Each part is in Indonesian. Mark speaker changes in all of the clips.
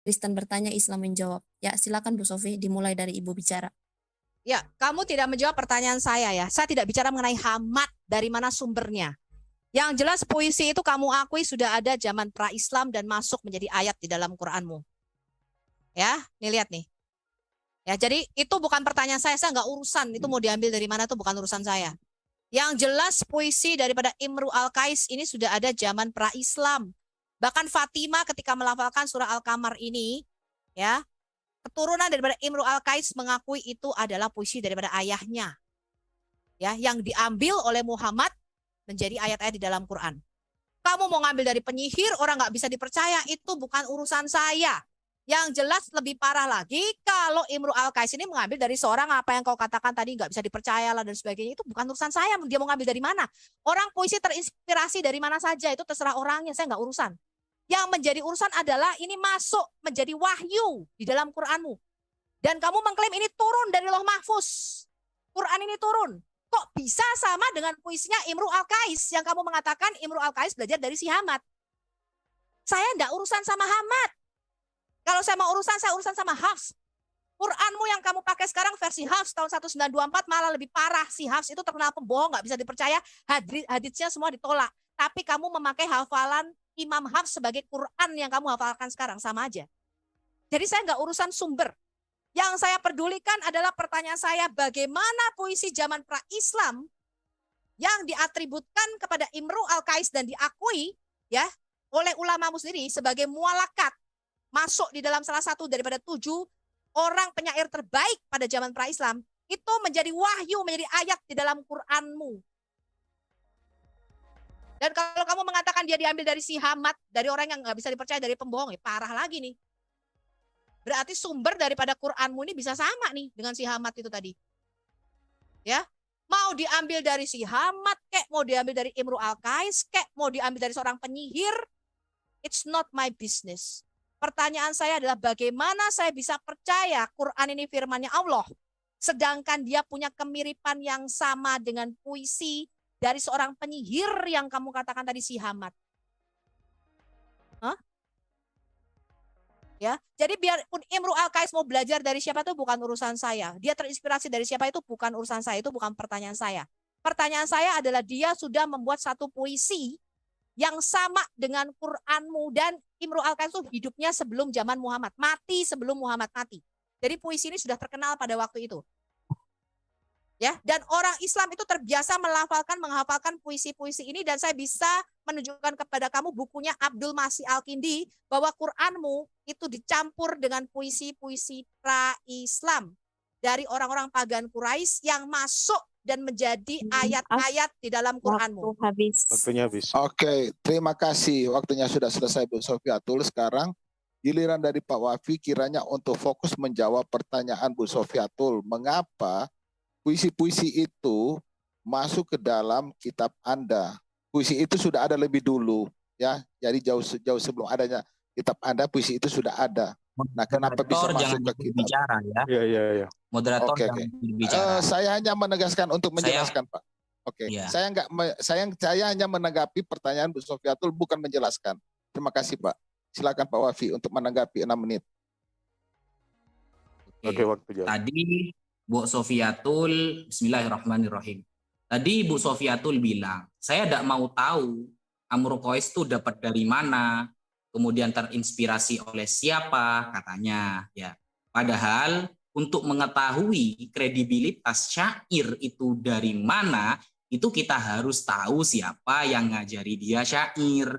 Speaker 1: Kristen bertanya, Islam menjawab. Ya, silakan Bu Sofi, dimulai dari Ibu bicara.
Speaker 2: Ya, kamu tidak menjawab pertanyaan saya ya. Saya tidak bicara mengenai hamat dari mana sumbernya. Yang jelas puisi itu kamu akui sudah ada zaman pra-Islam dan masuk menjadi ayat di dalam Quranmu. Ya, nih lihat nih. Ya, jadi itu bukan pertanyaan saya nggak urusan. Itu mau diambil dari mana itu bukan urusan saya. Yang jelas puisi daripada Imru Al-Qais ini sudah ada zaman pra-Islam. Bahkan Fatimah ketika melafalkan surah Al-Qamar ini, ya, keturunan daripada Imru Al-Qais mengakui itu adalah puisi daripada ayahnya. Ya, yang diambil oleh Muhammad menjadi ayat-ayat di dalam Quran. Kamu mau ngambil dari penyihir, orang nggak bisa dipercaya, itu bukan urusan saya. Yang jelas lebih parah lagi, kalau Imru Al-Qais ini mengambil dari seorang apa yang kau katakan tadi nggak bisa dipercaya lah dan sebagainya, itu bukan urusan saya. Dia mau ngambil dari mana? Orang puisi terinspirasi dari mana saja, itu terserah orangnya, saya nggak urusan. Yang menjadi urusan adalah ini masuk menjadi wahyu di dalam Quranmu. Dan kamu mengklaim ini turun dari Lauh Mahfuz. Quran ini turun. Kok bisa sama dengan puisinya Imru Al-Qais yang kamu mengatakan Imru Al-Qais belajar dari si Hamad? Saya enggak urusan sama Hamad. Kalau saya mau urusan, saya urusan sama Hafs. Quranmu yang kamu pakai sekarang versi Hafs tahun 1924 malah lebih parah. Si Hafs itu terkenal pembohong, nggak bisa dipercaya. Haditsnya semua ditolak. Tapi kamu memakai hafalan Imam Hafs sebagai Quran yang kamu hafalkan sekarang, sama aja. Jadi saya nggak urusan sumber. Yang saya pedulikan adalah pertanyaan saya, bagaimana puisi zaman pra-Islam yang diatributkan kepada Imru Al-Qais dan diakui ya oleh ulama sendiri sebagai mualakat masuk di dalam salah satu daripada 7 orang penyair terbaik pada zaman pra-Islam, itu menjadi wahyu, menjadi ayat di dalam Quranmu. Dan kalau kamu mengatakan dia diambil dari si Hamad, dari orang yang nggak bisa dipercaya, dari pembohong, ya parah lagi nih. Berarti sumber daripada Quranmu ini bisa sama nih dengan si Hamad itu tadi. Ya, mau diambil dari si Hamad kek, mau diambil dari Imru Al-Qais kek, mau diambil dari seorang penyihir, it's not my business. Pertanyaan saya adalah bagaimana saya bisa percaya Quran ini firman-Nya Allah, sedangkan dia punya kemiripan yang sama dengan puisi dari seorang penyihir yang kamu katakan tadi si Hamad. Hah? Ya, jadi biarpun Imru Al-Qais mau belajar dari siapa itu bukan urusan saya. Dia terinspirasi dari siapa itu bukan urusan saya, itu bukan pertanyaan saya. Pertanyaan saya adalah dia sudah membuat satu puisi yang sama dengan Quranmu, dan Imru Al-Qais itu hidupnya sebelum zaman Muhammad, mati sebelum Muhammad mati. Jadi puisi ini sudah terkenal pada waktu itu. Ya, dan orang Islam itu terbiasa menghafalkan puisi-puisi ini, dan saya bisa menunjukkan kepada kamu bukunya Abdul Masih Al-Kindi bahwa Quranmu itu dicampur dengan puisi-puisi pra-Islam dari orang-orang pagan Quraisy yang masuk dan menjadi ayat-ayat di dalam Quranmu.
Speaker 3: Waktunya habis.
Speaker 4: Oke, terima kasih. Waktunya sudah selesai Bu Sofiatul. Sekarang giliran dari Pak Wafi kiranya untuk fokus menjawab pertanyaan Bu Sofiatul. Mengapa puisi-puisi itu masuk ke dalam kitab Anda? Puisi itu sudah ada lebih dulu, ya. Jadi jauh sebelum adanya kitab Anda, puisi itu sudah ada. Nah, kenapa bisa masuk ke kitab?
Speaker 5: Bicara, ya.
Speaker 3: Iya.
Speaker 5: Moderator
Speaker 4: Oke.
Speaker 5: berbicara.
Speaker 4: Saya hanya menegaskan untuk menjelaskan, Pak. Oke.
Speaker 5: Iya.
Speaker 4: Saya hanya menanggapi pertanyaan Bu Sofiatul, bukan menjelaskan. Terima kasih, Pak. Silakan Pak Wafi untuk menanggapi 6 menit.
Speaker 3: Oke, waktu jalan.
Speaker 5: Tadi Bu Sofiatul, bismillahirrahmanirrahim. Tadi Bu Sofiatul bilang, saya tidak mau tahu Amru Qais itu dapat dari mana, kemudian terinspirasi oleh siapa, katanya. Ya, padahal untuk mengetahui kredibilitas syair itu dari mana, itu kita harus tahu siapa yang ngajari dia syair.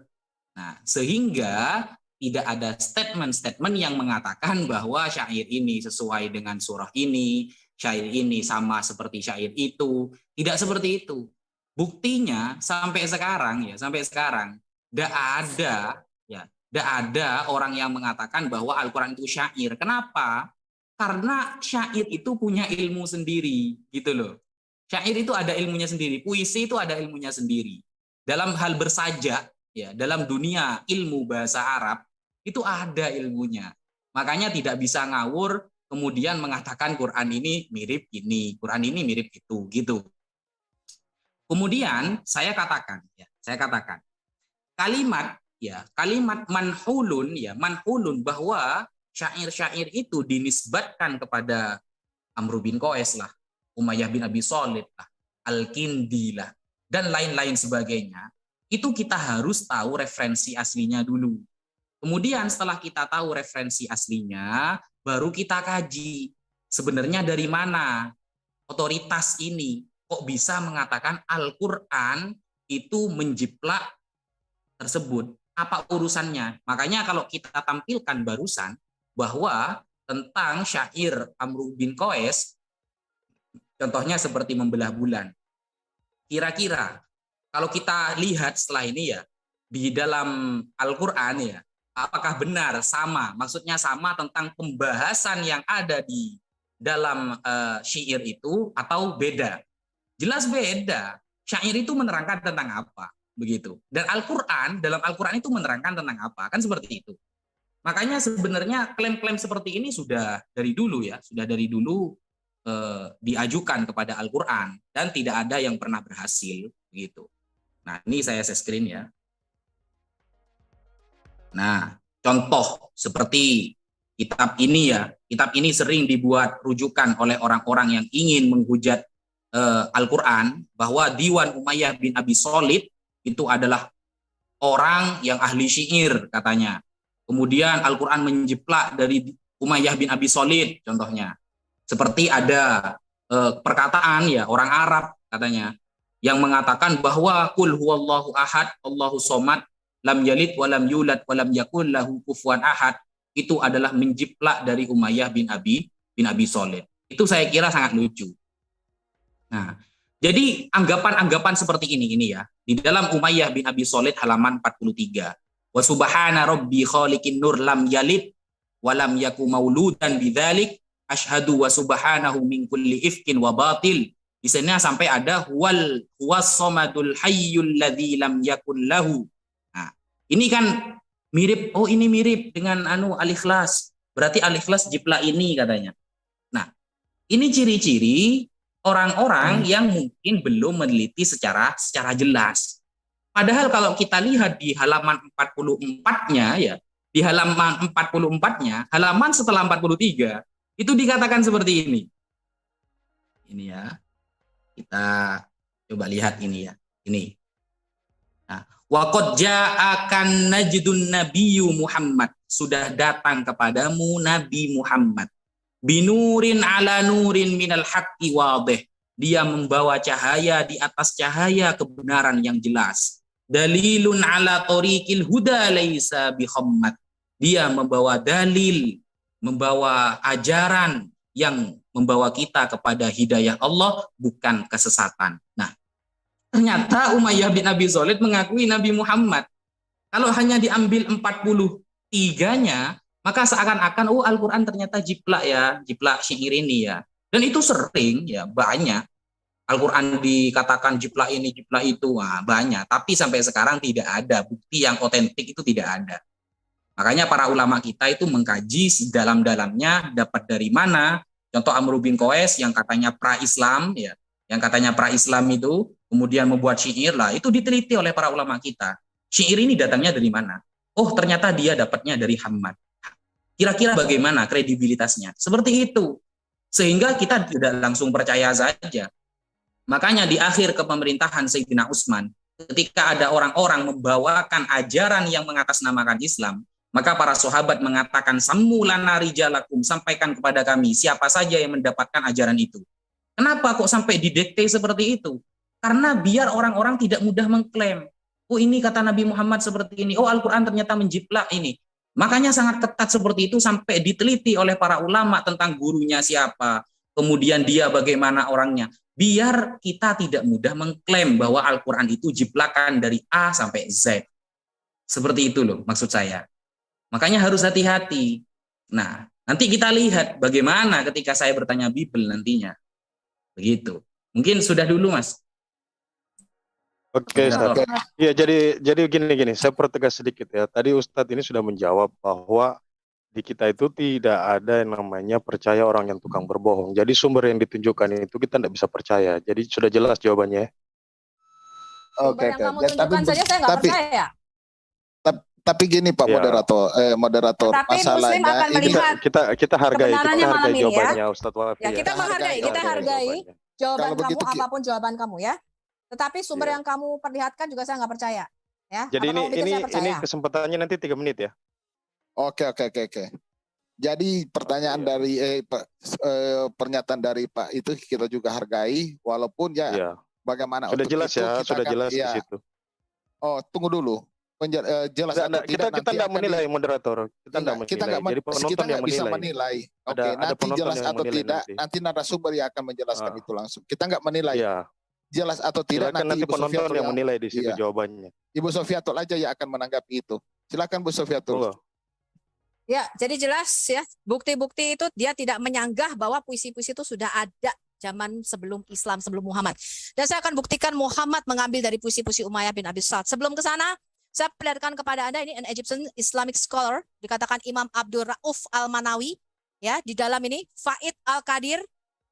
Speaker 5: Nah, sehingga tidak ada statement-statement yang mengatakan bahwa syair ini sesuai dengan surah ini, syair ini sama seperti syair itu. Tidak seperti itu. Buktinya sampai sekarang tidak ada orang yang mengatakan bahwa Al-Quran itu syair. Kenapa? Karena syair itu punya ilmu sendiri, gitu loh. Syair itu ada ilmunya sendiri, puisi itu ada ilmunya sendiri. Dalam hal bersajak, ya, dalam dunia ilmu bahasa Arab itu ada ilmunya. Makanya tidak bisa ngawur kemudian mengatakan Quran ini mirip ini, Quran ini mirip itu, gitu. Kemudian saya katakan kalimat ya kalimat manhulun ya, manhulun bahwa syair-syair itu dinisbatkan kepada Amr bin Qais lah, Umayyah bin Abi Shalih lah, Al-Kindi lah, dan lain-lain sebagainya. Itu kita harus tahu referensi aslinya dulu. Kemudian setelah kita tahu referensi aslinya, baru kita kaji sebenarnya dari mana otoritas ini kok bisa mengatakan Al-Quran itu menjiplak tersebut. Apa urusannya? Makanya kalau kita tampilkan barusan bahwa tentang syair Amr bin Qais, contohnya seperti membelah bulan. Kira-kira kalau kita lihat setelah ini ya, di dalam Al-Quran ya, apakah benar sama? Maksudnya sama tentang pembahasan yang ada di dalam syair itu atau beda? Jelas beda. Syair itu menerangkan tentang apa? Begitu. Dan Al-Quran, dalam Al-Quran itu menerangkan tentang apa? Kan seperti itu. Makanya sebenarnya klaim-klaim seperti ini sudah dari dulu ya, sudah dari dulu diajukan kepada Al-Quran dan tidak ada yang pernah berhasil begitu. Nah, ini saya share screen ya. Nah, contoh seperti kitab ini ya, kitab ini sering dibuat rujukan oleh orang-orang yang ingin menghujat Al-Quran bahwa Diwan Umayyah bin Abi Shalih itu adalah orang yang ahli syair katanya. Kemudian Al-Quran menjiplak dari Umayyah bin Abi Shalih contohnya. Seperti ada perkataan ya orang Arab katanya yang mengatakan bahwa kul huwallahu ahad, Allahu somad, lam yalid walam yulad walam yakul lahu kufuwan ahad, itu adalah menjiplak dari Umayyah bin Abi Shalih. Itu saya kira sangat lucu. Nah, jadi anggapan-anggapan seperti ini ya di dalam Umayyah bin Abi Shalih halaman 43. Wa subhana rabbi khaliqin nur lam yalid walam yaku mauludan bidzalik asyhadu wa subhanahu min kulli ifkin wa batil. Di sana sampai ada huwas somadul hayyul ladzi lam yakun lahu. Nah, ini kan mirip, oh ini mirip dengan Al-Ikhlas. Berarti Al-Ikhlas jiplak ini katanya. Nah, ini ciri-ciri orang-orang yang mungkin belum meneliti secara jelas. Padahal kalau kita lihat di halaman 44-nya ya, di halaman 44-nya, halaman setelah 43 itu dikatakan seperti ini. Ini ya. Kita coba lihat ini ya. Ini. Nah, wa qad ja'akan najdun nabiyyu Muhammad. Sudah datang kepadamu Nabi Muhammad. Binurin ala nurin minal haqqi wadih. Dia membawa cahaya di atas cahaya kebenaran yang jelas. Dalilun ala tariqil huda laisa bihammat. Dia membawa dalil, membawa ajaran yang membawa kita kepada hidayah Allah, bukan kesesatan. Nah, ternyata Umayyah bin Abi Shalih mengakui Nabi Muhammad. Kalau hanya diambil 43-nya, maka seakan-akan oh Al-Quran ternyata jiplak ya, jiplak syair ini ya. Dan itu sering ya, banyak. Al-Quran dikatakan jiplak ini, jiplak itu, banyak. Tapi sampai sekarang tidak ada bukti yang otentik, itu tidak ada. Makanya para ulama kita itu mengkaji dalam-dalamnya dapat dari mana. Contoh Amr bin Qais yang katanya pra-Islam ya, yang katanya pra-Islam itu kemudian membuat syair lah, itu diteliti oleh para ulama kita. Syair ini datangnya dari mana? Oh, ternyata dia dapatnya dari Hammad. Kira-kira bagaimana kredibilitasnya? Seperti itu. Sehingga kita tidak langsung percaya saja. Makanya di akhir kepemerintahan Sayyidina Utsman, ketika ada orang-orang membawakan ajaran yang mengatasnamakan Islam, maka para sahabat mengatakan samulana rijalakum, sampaikan kepada kami siapa saja yang mendapatkan ajaran itu. Kenapa kok sampai didikte seperti itu? Karena biar orang-orang tidak mudah mengklaim, oh ini kata Nabi Muhammad seperti ini, oh Al-Quran ternyata menjiplak ini. Makanya sangat ketat seperti itu sampai diteliti oleh para ulama tentang gurunya siapa, kemudian dia bagaimana orangnya. Biar kita tidak mudah mengklaim bahwa Al-Quran itu jiplakan dari A sampai Z. Seperti itu loh maksud saya. Makanya harus hati-hati. Nah, nanti kita lihat bagaimana ketika saya bertanya Bible nantinya. Begitu. Mungkin sudah dulu, Mas.
Speaker 3: Oke, Ustaz. Iya, jadi gini, saya pertegas sedikit ya. Tadi Ustadz ini sudah menjawab bahwa di kita itu tidak ada yang namanya percaya orang yang tukang berbohong. Jadi sumber yang ditunjukkan itu kita tidak bisa percaya. Jadi sudah jelas jawabannya.
Speaker 2: Sumber yang kamu tunjukkan saja saya nggak percaya.
Speaker 4: Tapi gini Pak
Speaker 3: Ya.
Speaker 4: moderator,
Speaker 2: Tetapi Muslim
Speaker 4: masalahnya
Speaker 2: akan
Speaker 4: ini
Speaker 2: melihat
Speaker 3: kita hargai
Speaker 2: kebenarannya malam ini ya.
Speaker 3: jawabannya Ustadz Wafi.
Speaker 2: Ya, kita menghargai, kita hargai
Speaker 3: jawabannya.
Speaker 2: jawaban
Speaker 4: Kalau
Speaker 2: kamu,
Speaker 4: begitu,
Speaker 2: apapun jawaban kamu ya. Tetapi sumber
Speaker 3: Iya.
Speaker 2: yang kamu perlihatkan juga saya nggak percaya. Ya,
Speaker 3: Jadi
Speaker 2: apa kamu pikir saya
Speaker 3: ini
Speaker 2: percaya?
Speaker 3: kesempatannya nanti 3 menit ya.
Speaker 4: Oke. Jadi pertanyaan
Speaker 3: Oke, ya.
Speaker 4: dari pernyataan dari Pak itu kita juga hargai, walaupun ya
Speaker 3: Iya.
Speaker 4: bagaimana
Speaker 3: Sudah
Speaker 4: untuk
Speaker 3: jelas
Speaker 4: itu
Speaker 3: ya,
Speaker 4: kita
Speaker 3: sudah
Speaker 4: akan-
Speaker 3: jelas di
Speaker 4: ya.
Speaker 3: situ.
Speaker 4: Oh, tunggu dulu. Jelas atau
Speaker 3: Kita
Speaker 4: tidak
Speaker 3: kita
Speaker 4: nanti
Speaker 3: enggak
Speaker 4: akan
Speaker 3: menilai moderator. Kita enggak
Speaker 4: kita
Speaker 3: menilai. Jadi penonton
Speaker 4: kita
Speaker 3: yang
Speaker 4: nggak bisa
Speaker 3: menilai.
Speaker 4: menilai. Oke,
Speaker 3: Ada
Speaker 4: nanti
Speaker 3: penonton
Speaker 4: jelas
Speaker 3: yang
Speaker 4: atau
Speaker 3: menilai
Speaker 4: tidak,
Speaker 3: nanti.
Speaker 4: nanti narasumber yang akan menjelaskan
Speaker 3: Ah.
Speaker 4: itu langsung. Kita nggak menilai.
Speaker 3: Iya.
Speaker 4: Jelas atau tidak
Speaker 3: Silakan nanti
Speaker 4: Ibu
Speaker 3: penonton
Speaker 4: Sofiatul
Speaker 3: yang menilai di situ
Speaker 4: iya.
Speaker 3: jawabannya.
Speaker 4: Ibu Sofiatul aja yang akan menanggapi itu. Silakan Bu Sofiatul.
Speaker 3: Monggo.
Speaker 2: Ya, jadi jelas ya, bukti-bukti itu dia tidak menyanggah bahwa puisi-puisi itu sudah ada zaman sebelum Islam, sebelum Muhammad. Dan saya akan buktikan Muhammad mengambil dari puisi-puisi Umayyah bin Abi Sa'd. Sebelum ke sana, saya perlihatkan kepada Anda ini an Egyptian Islamic scholar, dikatakan Imam Abdul Rauf Al-Manawi, ya, di dalam ini Faid Al-Qadir,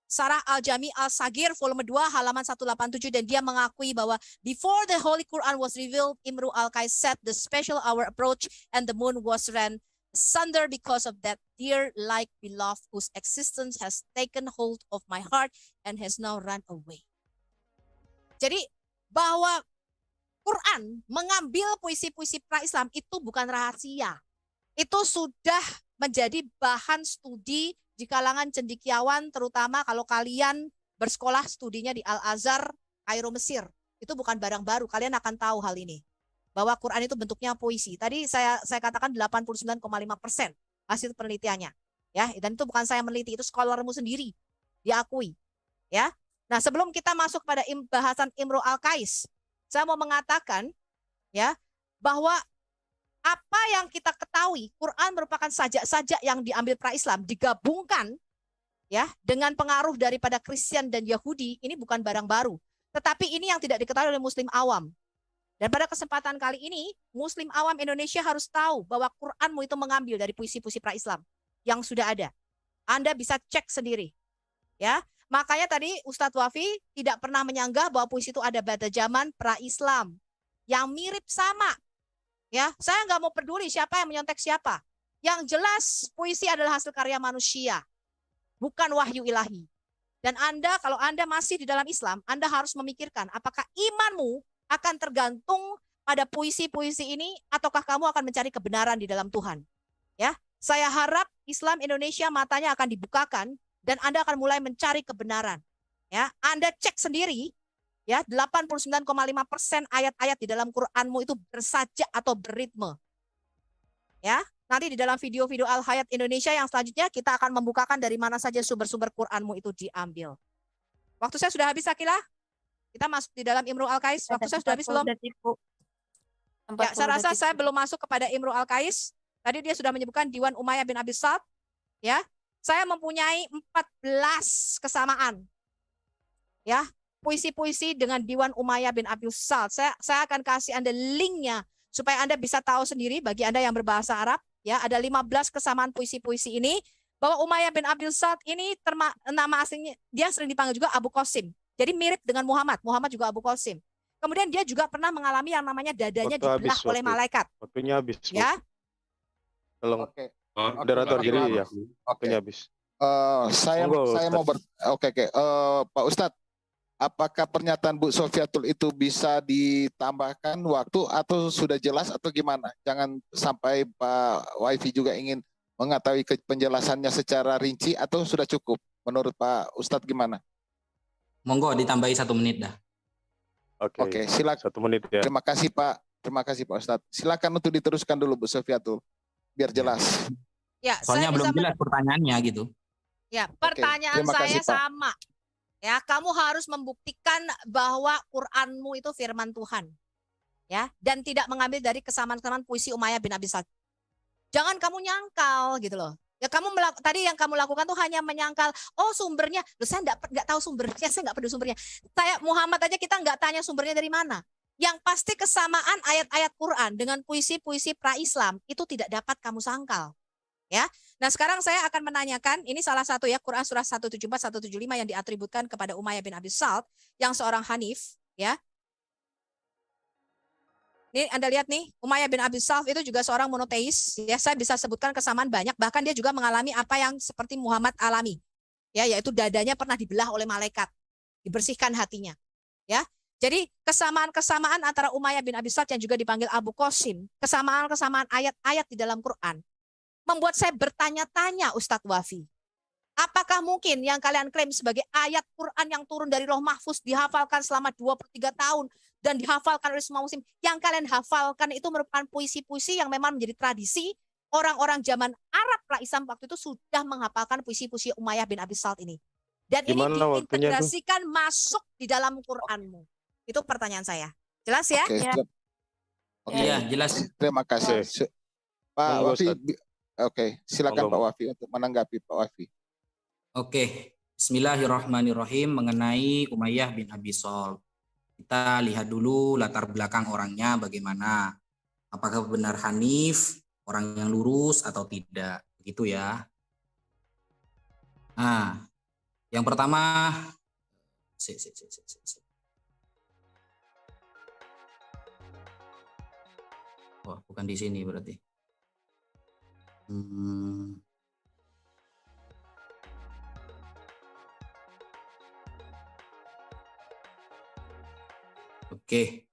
Speaker 2: Sarah Al-Jami Al-Sagir, volume 2, halaman 187, dan dia mengakui bahwa before the Holy Quran was revealed, Imru Al-Qais said the special hour approached and the moon was ran asunder because of that dear like beloved whose existence has taken hold of my heart and has now run away. Jadi bahwa Quran mengambil puisi-puisi pra-Islam itu bukan rahasia. Itu sudah menjadi bahan studi di kalangan cendekiawan, terutama kalau kalian bersekolah studinya di Al-Azhar, Kairo, Mesir. Itu bukan barang baru, kalian akan tahu hal ini. Bahwa Quran itu bentuknya puisi. Tadi saya katakan 89,5% hasil penelitiannya. Ya, dan itu bukan saya meneliti, itu scholarmu sendiri diakui. Ya. Nah, sebelum kita masuk pada bahasan Imru Al-Qais, saya mau mengatakan ya bahwa apa yang kita ketahui, Quran merupakan sajak-sajak yang diambil pra-Islam, digabungkan ya dengan pengaruh daripada Kristen dan Yahudi, ini bukan barang baru. Tetapi ini yang tidak diketahui oleh Muslim awam. Dan pada kesempatan kali ini, Muslim awam Indonesia harus tahu bahwa Quranmu itu mengambil dari puisi-puisi pra-Islam yang sudah ada. Anda bisa cek sendiri. Ya, makanya tadi Ustadz Wafi tidak pernah menyanggah bahwa puisi itu ada pada zaman pra-Islam yang mirip sama. Ya, saya nggak mau peduli siapa yang menyontek siapa. Yang jelas puisi adalah hasil karya manusia, bukan wahyu ilahi. Dan Anda, kalau Anda masih di dalam Islam, Anda harus memikirkan apakah imanmu akan tergantung pada puisi-puisi ini ataukah kamu akan mencari kebenaran di dalam Tuhan. Ya, saya harap Islam Indonesia matanya akan dibukakan dan Anda akan mulai mencari kebenaran. Ya, Anda cek sendiri ya, 89,5% ayat-ayat di dalam Quranmu itu bersajak atau beritme. Ya, nanti di dalam video-video Al-Hayat Indonesia yang selanjutnya kita akan membukakan dari mana saja sumber-sumber Quranmu itu diambil. Waktu saya sudah habis, Akila. Kita masuk di dalam Imru Al-Qais. Waktu saya sudah habis belum? Ya, saya rasa saya belum masuk kepada Imru Al-Qais. Tadi dia sudah menyebutkan Diwan Umayyah bin Abi Sa'd. Ya, saya mempunyai 14 kesamaan. Ya, puisi-puisi dengan Diwan Umayyah bin Abi Sa'd. Saya akan kasih Anda linknya supaya Anda bisa tahu sendiri bagi Anda yang berbahasa Arab. Ya, ada 15 kesamaan puisi-puisi ini bahwa Umayyah bin Abi Sa'd ini nama aslinya dia sering dipanggil juga Abu Qasim. Jadi mirip dengan Muhammad. Muhammad juga Abu Qasim. Kemudian dia juga pernah mengalami yang namanya dadanya dibelah oleh malaikat.
Speaker 3: Waktunya habis.
Speaker 2: Ya.
Speaker 3: Tolong.
Speaker 4: Oke.
Speaker 3: Moderator jadi ya.
Speaker 4: Oke.
Speaker 3: Waktunya habis.
Speaker 4: Saya
Speaker 3: Monggo,
Speaker 4: mau
Speaker 3: Ustadz.
Speaker 4: Oke. Pak Ustadz, apakah pernyataan Bu Sofiatul itu bisa ditambahkan waktu atau sudah jelas atau gimana? Jangan sampai Pak Wifi juga ingin mengetahui penjelasannya secara rinci atau sudah cukup? Menurut Pak Ustadz gimana?
Speaker 5: Monggo ditambahi 1 menit dah.
Speaker 4: Oke, silakan.
Speaker 3: 1 menit ya.
Speaker 4: Terima kasih Pak. Terima kasih Pak Ustadz. Silakan untuk diteruskan dulu Bu Sofiatul biar jelas.
Speaker 2: Ya,
Speaker 5: Soalnya
Speaker 2: saya
Speaker 5: belum
Speaker 2: bisa
Speaker 5: jelas pertanyaannya gitu.
Speaker 2: Ya, pertanyaan
Speaker 4: terima
Speaker 2: saya
Speaker 4: kasih, Pak.
Speaker 2: sama. Ya, kamu harus membuktikan bahwa Quranmu itu firman Tuhan. Ya, dan tidak mengambil dari kesamaan-kesamaan puisi Umayyah bin Abi Sa'd. Jangan kamu nyangkal gitu loh. Ya kamu tadi yang kamu lakukan tuh hanya menyangkal, oh sumbernya, loh saya nggak tahu sumbernya, saya nggak peduli sumbernya. Saya Muhammad aja kita nggak tanya sumbernya dari mana. Yang pasti kesamaan ayat-ayat Quran dengan puisi-puisi pra-Islam itu tidak dapat kamu sangkal. Ya. Nah, sekarang saya akan menanyakan, ini salah satu ya Quran surah 174 175 yang diatributkan kepada Umayyah bin Abi Sa'd yang seorang Hanif, ya. Nih Anda lihat nih, Umayyah bin Abi Salf itu juga seorang monoteis. Ya, saya bisa sebutkan kesamaan banyak. Bahkan dia juga mengalami apa yang seperti Muhammad alami. Ya, yaitu dadanya pernah dibelah oleh malaikat, dibersihkan hatinya. Ya, jadi kesamaan-kesamaan antara Umayyah bin Abi Salf yang juga dipanggil Abu Qasim, kesamaan-kesamaan ayat-ayat di dalam Quran, membuat saya bertanya-tanya, Ustadz Wafi. Apakah mungkin yang kalian klaim sebagai ayat Quran yang turun dari Lauh Mahfuz dihafalkan selama 23 tahun dan dihafalkan oleh semua muslim, yang kalian hafalkan itu merupakan puisi-puisi yang memang menjadi tradisi orang-orang zaman Arab pra-Islam waktu itu sudah menghafalkan puisi-puisi Umayyah bin Abi Salf ini. Dan
Speaker 3: Gimana
Speaker 2: ini
Speaker 3: waktunya tuh?
Speaker 2: diintegrasikan masuk di dalam Quranmu. Itu pertanyaan saya. Jelas ya?
Speaker 4: Oke,
Speaker 1: Ya.
Speaker 4: siap. Oke,
Speaker 5: Iya, jelas.
Speaker 4: terima kasih. Pak
Speaker 3: Monggo,
Speaker 4: Wafi,
Speaker 3: Ustaz.
Speaker 4: oke, silakan
Speaker 3: Monggo.
Speaker 4: Pak Wafi untuk menanggapi Pak Wafi.
Speaker 5: Oke, Bismillahirrahmanirrahim mengenai Umayyah bin Abi Salf. Kita lihat dulu latar belakang orangnya bagaimana. Apakah benar Hanif, orang yang lurus atau tidak, begitu ya. Nah, yang pertama, oh, bukan di sini berarti. Oke.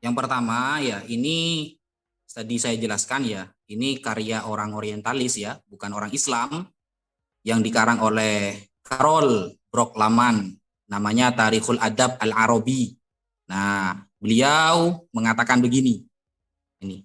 Speaker 5: Yang pertama ya ini tadi saya jelaskan ya, ini karya orang orientalis ya, bukan orang Islam, yang dikarang oleh Karol Brockman, namanya Tarikhul Adab Al-Arabi. Nah, beliau mengatakan begini. Ini.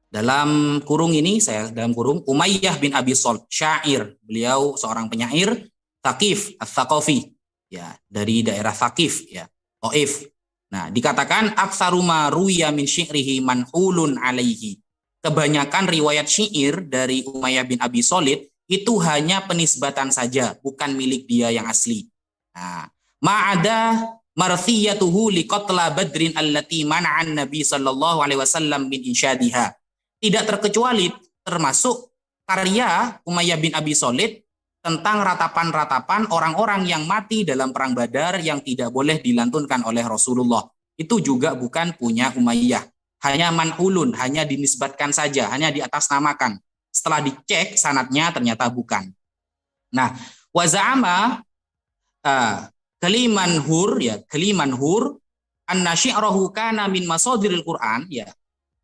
Speaker 5: Dalam kurung ini, saya dalam kurung, Umayyah bin Abi Salf, syair. Beliau seorang penyair, Thaqif, Ats-Tsaqafi. Ya, dari daerah Thaqif ya, Taif. Nah, dikatakan aksaruma ruya min syi'rihi manhulun alaihi. Kebanyakan riwayat syair dari Umayyah bin Abi Salf itu hanya penisbatan saja, bukan milik dia yang asli. Nah, ma'ada marthiyatuhu liqatla badrin allati mana'an nabi sallallahu alaihi wasallam min insyadiha. Tidak terkecuali termasuk karya Umayyah bin Abi Salf tentang ratapan-ratapan orang-orang yang mati dalam perang Badar yang tidak boleh dilantunkan oleh Rasulullah. Itu juga bukan punya Umayyah. Hanya manhulun, hanya dinisbatkan saja, hanya diatasnamakan. Setelah dicek sanadnya ternyata bukan. Nah, waza'ama Kalimanhur anna syi'rahu kana min masadiril Qur'an ya.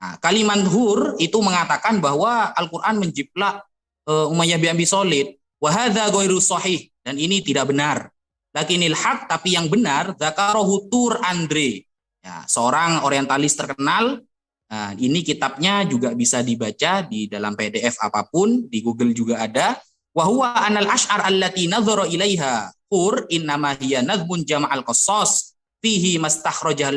Speaker 5: Nah, Kalimanhur itu mengatakan bahwa Al-Qur'an menjiplak Umayyah bin Abi Salf. Wa hadza ghairu sahih, dan ini tidak benar. Lakinil haq, tapi yang benar, dzakarahu Tur Andre. Ya, seorang orientalis terkenal. Nah, ini kitabnya juga bisa dibaca di dalam PDF apapun, di Google juga ada. Wa huwa anal ash'ar allati nadhara ilaiha Tur innama hiya nadhmun jama'al qasas fihi mastakhrajah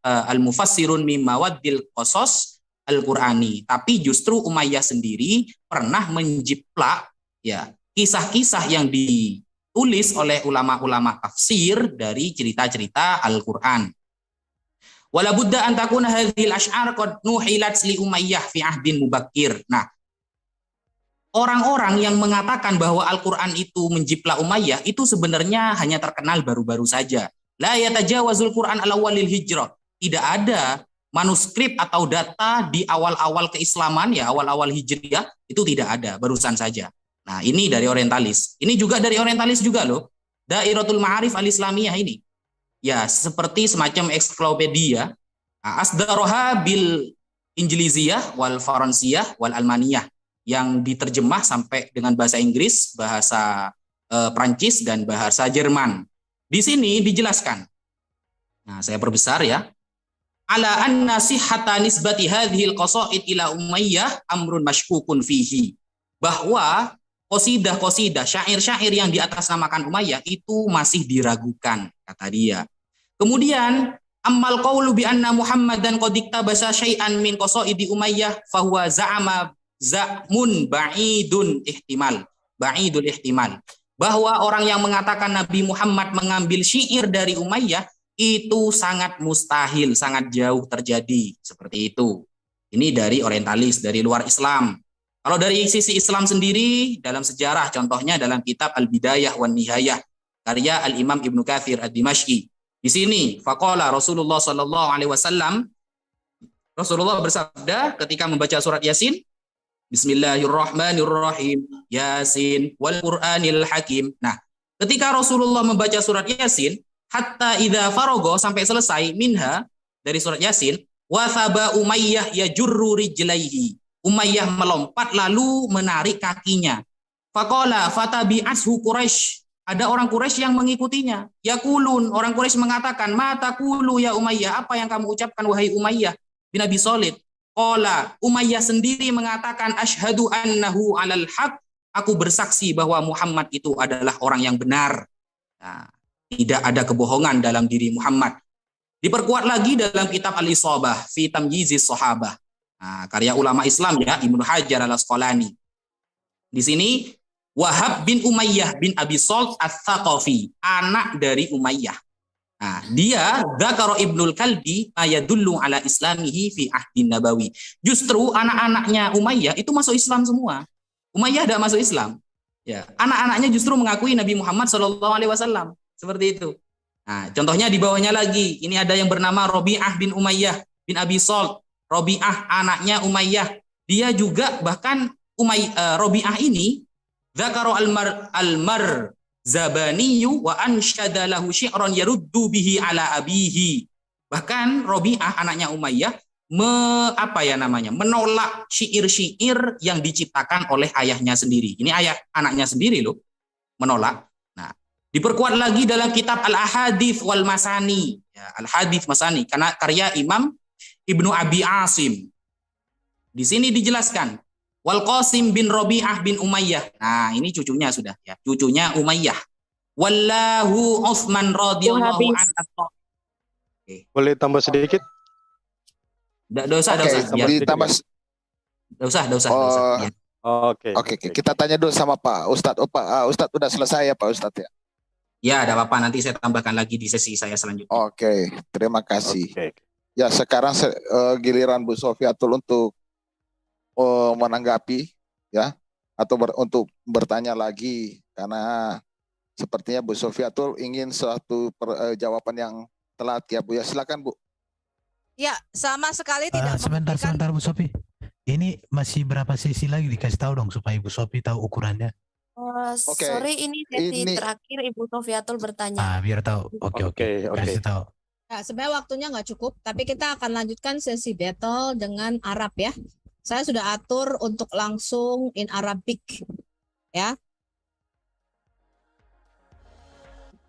Speaker 5: al-mufassirun mimma waddil qasas al-Qur'ani. Tapi justru Umayyah sendiri pernah menjiplak ya kisah-kisah yang ditulis oleh ulama-ulama tafsir dari cerita-cerita Al-Qur'an. Wala budda an takuna hadhil ash'ar qad nuhilat li Umayyah fi ahdin mubakkir. Nah, orang-orang yang mengatakan bahwa Al-Qur'an itu menjiplak Umayyah itu sebenarnya hanya terkenal baru-baru saja. La yatajawazul Qur'an al-awwalil hijrah. Tidak ada manuskrip atau data di awal-awal keislaman ya, awal-awal hijriah itu tidak ada, barusan saja. Nah, ini dari orientalis. Ini juga dari orientalis juga loh. Dairatul Ma'arif Al-Islamiyah ini. Ya, seperti semacam eksklopedia. Asdaroha bil Injiliziyah wal Faransiyah wal Almaniyah. Yang diterjemah sampai dengan bahasa Inggris, bahasa Prancis, dan bahasa Jerman. Di sini dijelaskan. Nah, saya perbesar ya. Ala anna sihhata nisbati hadhil qasaid ila Umayyah amrun mashkukun fihi. Bahwa qasidah-qasidah, syair-syair yang diatasnamakan Umayyah itu masih diragukan, kata dia. Kemudian ammal qawlu bi anna Muhammadan qad iktabasa syai'an min qasaidi Umayyah fahuwa za'ama za'mun ba'idul ihtimal. Bahwa orang yang mengatakan Nabi Muhammad mengambil syair dari Umayyah itu sangat mustahil, sangat jauh terjadi, seperti itu. Ini dari orientalis, dari luar Islam. Kalau dari sisi Islam sendiri, dalam sejarah, contohnya dalam kitab Al-Bidayah wan Nihayah, karya Al-Imam Ibnu Katsir Ad-Dimashqi. Di sini, faqala Rasulullah sallallahu alaihi wasallam, Rasulullah bersabda ketika membaca surat Yasin, Bismillahirrahmanirrahim, Yasin wal Qur'anil Hakim. Nah, ketika Rasulullah membaca surat Yasin, hatta idza farago, sampai selesai, minha, dari surat Yasin, wa thaba Umayyah yajurru rijlaihi. Umayyah melompat lalu menarik kakinya. Faqala fatabi'ashu Quraisy. Ada orang Quraisy yang mengikutinya. Yaqulun, orang Quraisy mengatakan, "Ma taqulu ya Umayyah?" Apa yang kamu ucapkan wahai Umayyah bin Abi Shalid? Qala, Umayyah sendiri mengatakan, "Asyhadu annahu 'alal haq." Aku bersaksi bahwa Muhammad itu adalah orang yang benar. Nah, tidak ada kebohongan dalam diri Muhammad. Diperkuat lagi dalam kitab Al-Isabah fi Tamyizis Sahabah. Nah, karya ulama Islam ya, Ibnu Hajar Al-Asqalani. Di sini Wahab bin Umayyah bin Abi Salt Ats-Tsaqafi, anak dari Umayyah. Nah, dia dzakara Ibnul Kalbi ayadullu ala islamihi fi ahdin nabawi. Justru anak-anaknya Umayyah itu masuk Islam semua. Umayyah tidak masuk Islam. Ya, anak-anaknya justru mengakui Nabi Muhammad SAW. Seperti itu. Nah, contohnya di bawahnya lagi, ini ada yang bernama Rabi'ah bin Umayyah bin Abi Salt. Rabi'ah anaknya Umayyah. Dia juga bahkan Rabi'ah ini dzakara al-mar Zabaniyu wa ansyada lahu syi'ran yaruddu bihi ala abihi. Bahkan Rabi'ah anaknya Umayyah menolak syair-syair yang diciptakan oleh ayahnya sendiri. Ini ayah anaknya sendiri loh, menolak. Nah, diperkuat lagi dalam kitab Al-Ahadits wal Masani, ya, Al-Hadits Masani, karena karya Imam Ibnu Abi Asim. Di sini dijelaskan Wal Qasim bin Rabi'ah bin Umayyah. Nah, ini cucunya sudah ya, cucunya Umayyah. Wallahu Utsman radhiyallahu anhu.
Speaker 3: Boleh tambah sedikit?
Speaker 5: Enggak usah. Ya.
Speaker 3: Oke.
Speaker 4: Kita tanya dulu sama Pak Ustadz. Ustadz udah selesai ya Pak Ustadz ya?
Speaker 5: Ya, ada apa-apa, nanti saya tambahkan lagi di sesi saya selanjutnya.
Speaker 4: Oke, terima kasih.
Speaker 3: Oke.
Speaker 4: Ya, sekarang giliran Bu Sofiatul untuk menanggapi ya, atau untuk bertanya lagi, karena sepertinya Bu Sofiatul ingin suatu jawaban yang telat ya Bu ya. Silakan Bu.
Speaker 2: Ya, sama sekali tidak
Speaker 6: Sebentar
Speaker 2: memberikan.
Speaker 6: Bu Sofi. Ini masih berapa sesi lagi, dikasih tahu dong supaya Ibu Sofi tahu ukurannya.
Speaker 4: Oke.
Speaker 1: Sorry, ini sesi
Speaker 4: Ini-
Speaker 1: terakhir Ibu Sofiatul bertanya.
Speaker 6: Biar tahu. Oke. Kasih tahu.
Speaker 2: Nah, sebenarnya waktunya nggak cukup, tapi kita akan lanjutkan sesi battle dengan Arab ya. Saya sudah atur untuk langsung in Arabic ya.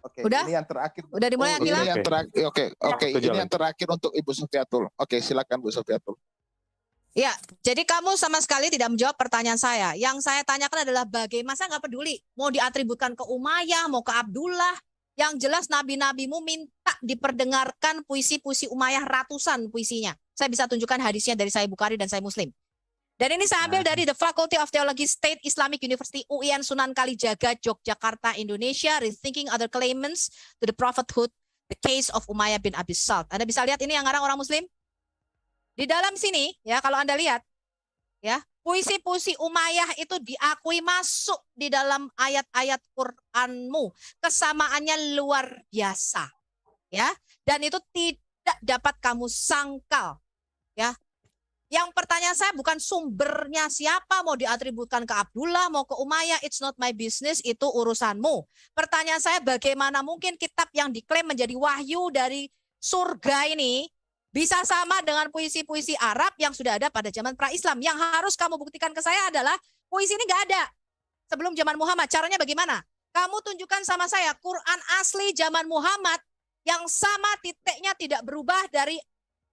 Speaker 4: Oke,
Speaker 2: Udah?
Speaker 4: ini yang terakhir.
Speaker 2: Udah dimulai,
Speaker 4: Ini
Speaker 2: Akila?
Speaker 4: yang terakhir. Oke.
Speaker 3: Itu
Speaker 4: Ini
Speaker 3: jalan.
Speaker 4: yang terakhir untuk Ibu Sofiatul. Oke, silakan Bu Sofiatul.
Speaker 2: Ya, jadi kamu sama sekali tidak menjawab pertanyaan saya. Yang saya tanyakan adalah bagaimana, saya nggak peduli. Mau diatributkan ke Umayyah, mau ke Abdullah. Yang jelas nabi-nabimu minta diperdengarkan puisi-puisi Umayyah, ratusan puisinya. Saya bisa tunjukkan hadisnya dari Sahih Bukhari dan Sahih Muslim. Dan ini saya ambil dari The Faculty of Theology State Islamic University UIN Sunan Kalijaga, Yogyakarta, Indonesia. Rethinking Other Claimants to the Prophethood, The Case of Umayyah bin Abi Salt. Anda bisa lihat ini yang ngarang orang Muslim? Di dalam sini, ya kalau Anda lihat, ya puisi-puisi Umayyah itu diakui masuk di dalam ayat-ayat Qur'anmu. Kesamaannya luar biasa, ya. Dan itu tidak dapat kamu sangkal, ya. Yang pertanyaan saya bukan sumbernya siapa, mau diatributkan ke Abdullah, mau ke Umayyah, it's not my business, itu urusanmu. Pertanyaan saya, bagaimana mungkin kitab yang diklaim menjadi wahyu dari surga ini bisa sama dengan puisi-puisi Arab yang sudah ada pada zaman pra-Islam. Yang harus kamu buktikan ke saya adalah puisi ini nggak ada sebelum zaman Muhammad. Caranya bagaimana? Kamu tunjukkan sama saya Quran asli zaman Muhammad yang sama titiknya tidak berubah dari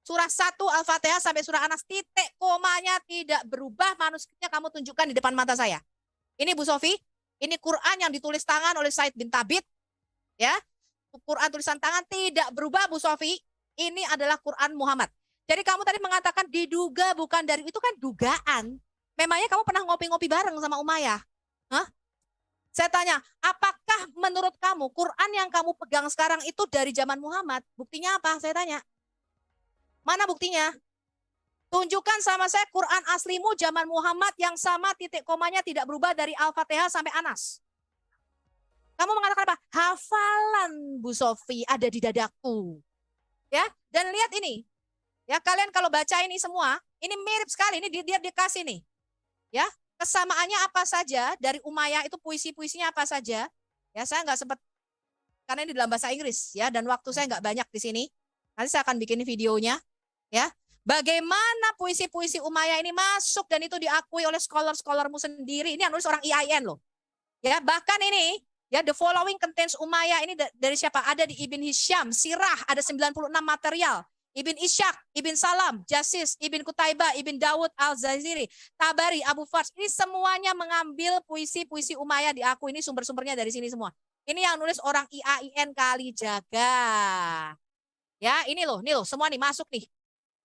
Speaker 2: surah 1 Al-Fatihah sampai surah Anas. Titik komanya tidak berubah. Manuskripnya kamu tunjukkan di depan mata saya. Ini Bu Sofi, ini Quran yang ditulis tangan oleh Said bin Thabit. Ya, Quran tulisan tangan tidak berubah Bu Sofi. Ini adalah Quran Muhammad. Jadi kamu tadi mengatakan diduga bukan dari, itu kan dugaan. Memangnya kamu pernah ngopi-ngopi bareng sama Umayyah? Hah? Saya tanya, apakah menurut kamu Quran yang kamu pegang sekarang itu dari zaman Muhammad? Buktinya apa? Saya tanya. Mana buktinya? Tunjukkan sama saya Quran aslimu zaman Muhammad yang sama titik komanya tidak berubah dari Al-Fatihah sampai Anas. Kamu mengatakan apa? Hafalan Bu Sofi ada di dadaku. Ya, dan lihat ini. Ya, kalian kalau baca ini semua, ini mirip sekali. Ini dia dikasih nih. Ya, kesamaannya apa saja dari Umayyah itu puisi-puisinya apa saja. Ya, saya nggak sempat karena ini dalam bahasa Inggris ya, dan waktu saya nggak banyak di sini. Nanti saya akan bikin videonya. Ya, bagaimana puisi-puisi Umayyah ini masuk dan itu diakui oleh scholar-scholarmu sendiri. Ini yang nulis orang IAIN loh. Ya, bahkan ini ya, the following contains Umayyah ini dari siapa? Ada di Ibn Hisham, Sirah ada 96 material. Ibn Ishaq, Ibn Salam, Jasis, Ibn Qutaibah, Ibn Dawud, Al-Zaziri, Tabari, Abu Fars. Ini semuanya mengambil puisi-puisi Umayyah diakui. Ini sumber-sumbernya dari sini semua. Ini yang nulis orang IAIN Kalijaga. Ya, ini loh, semua nih masuk nih.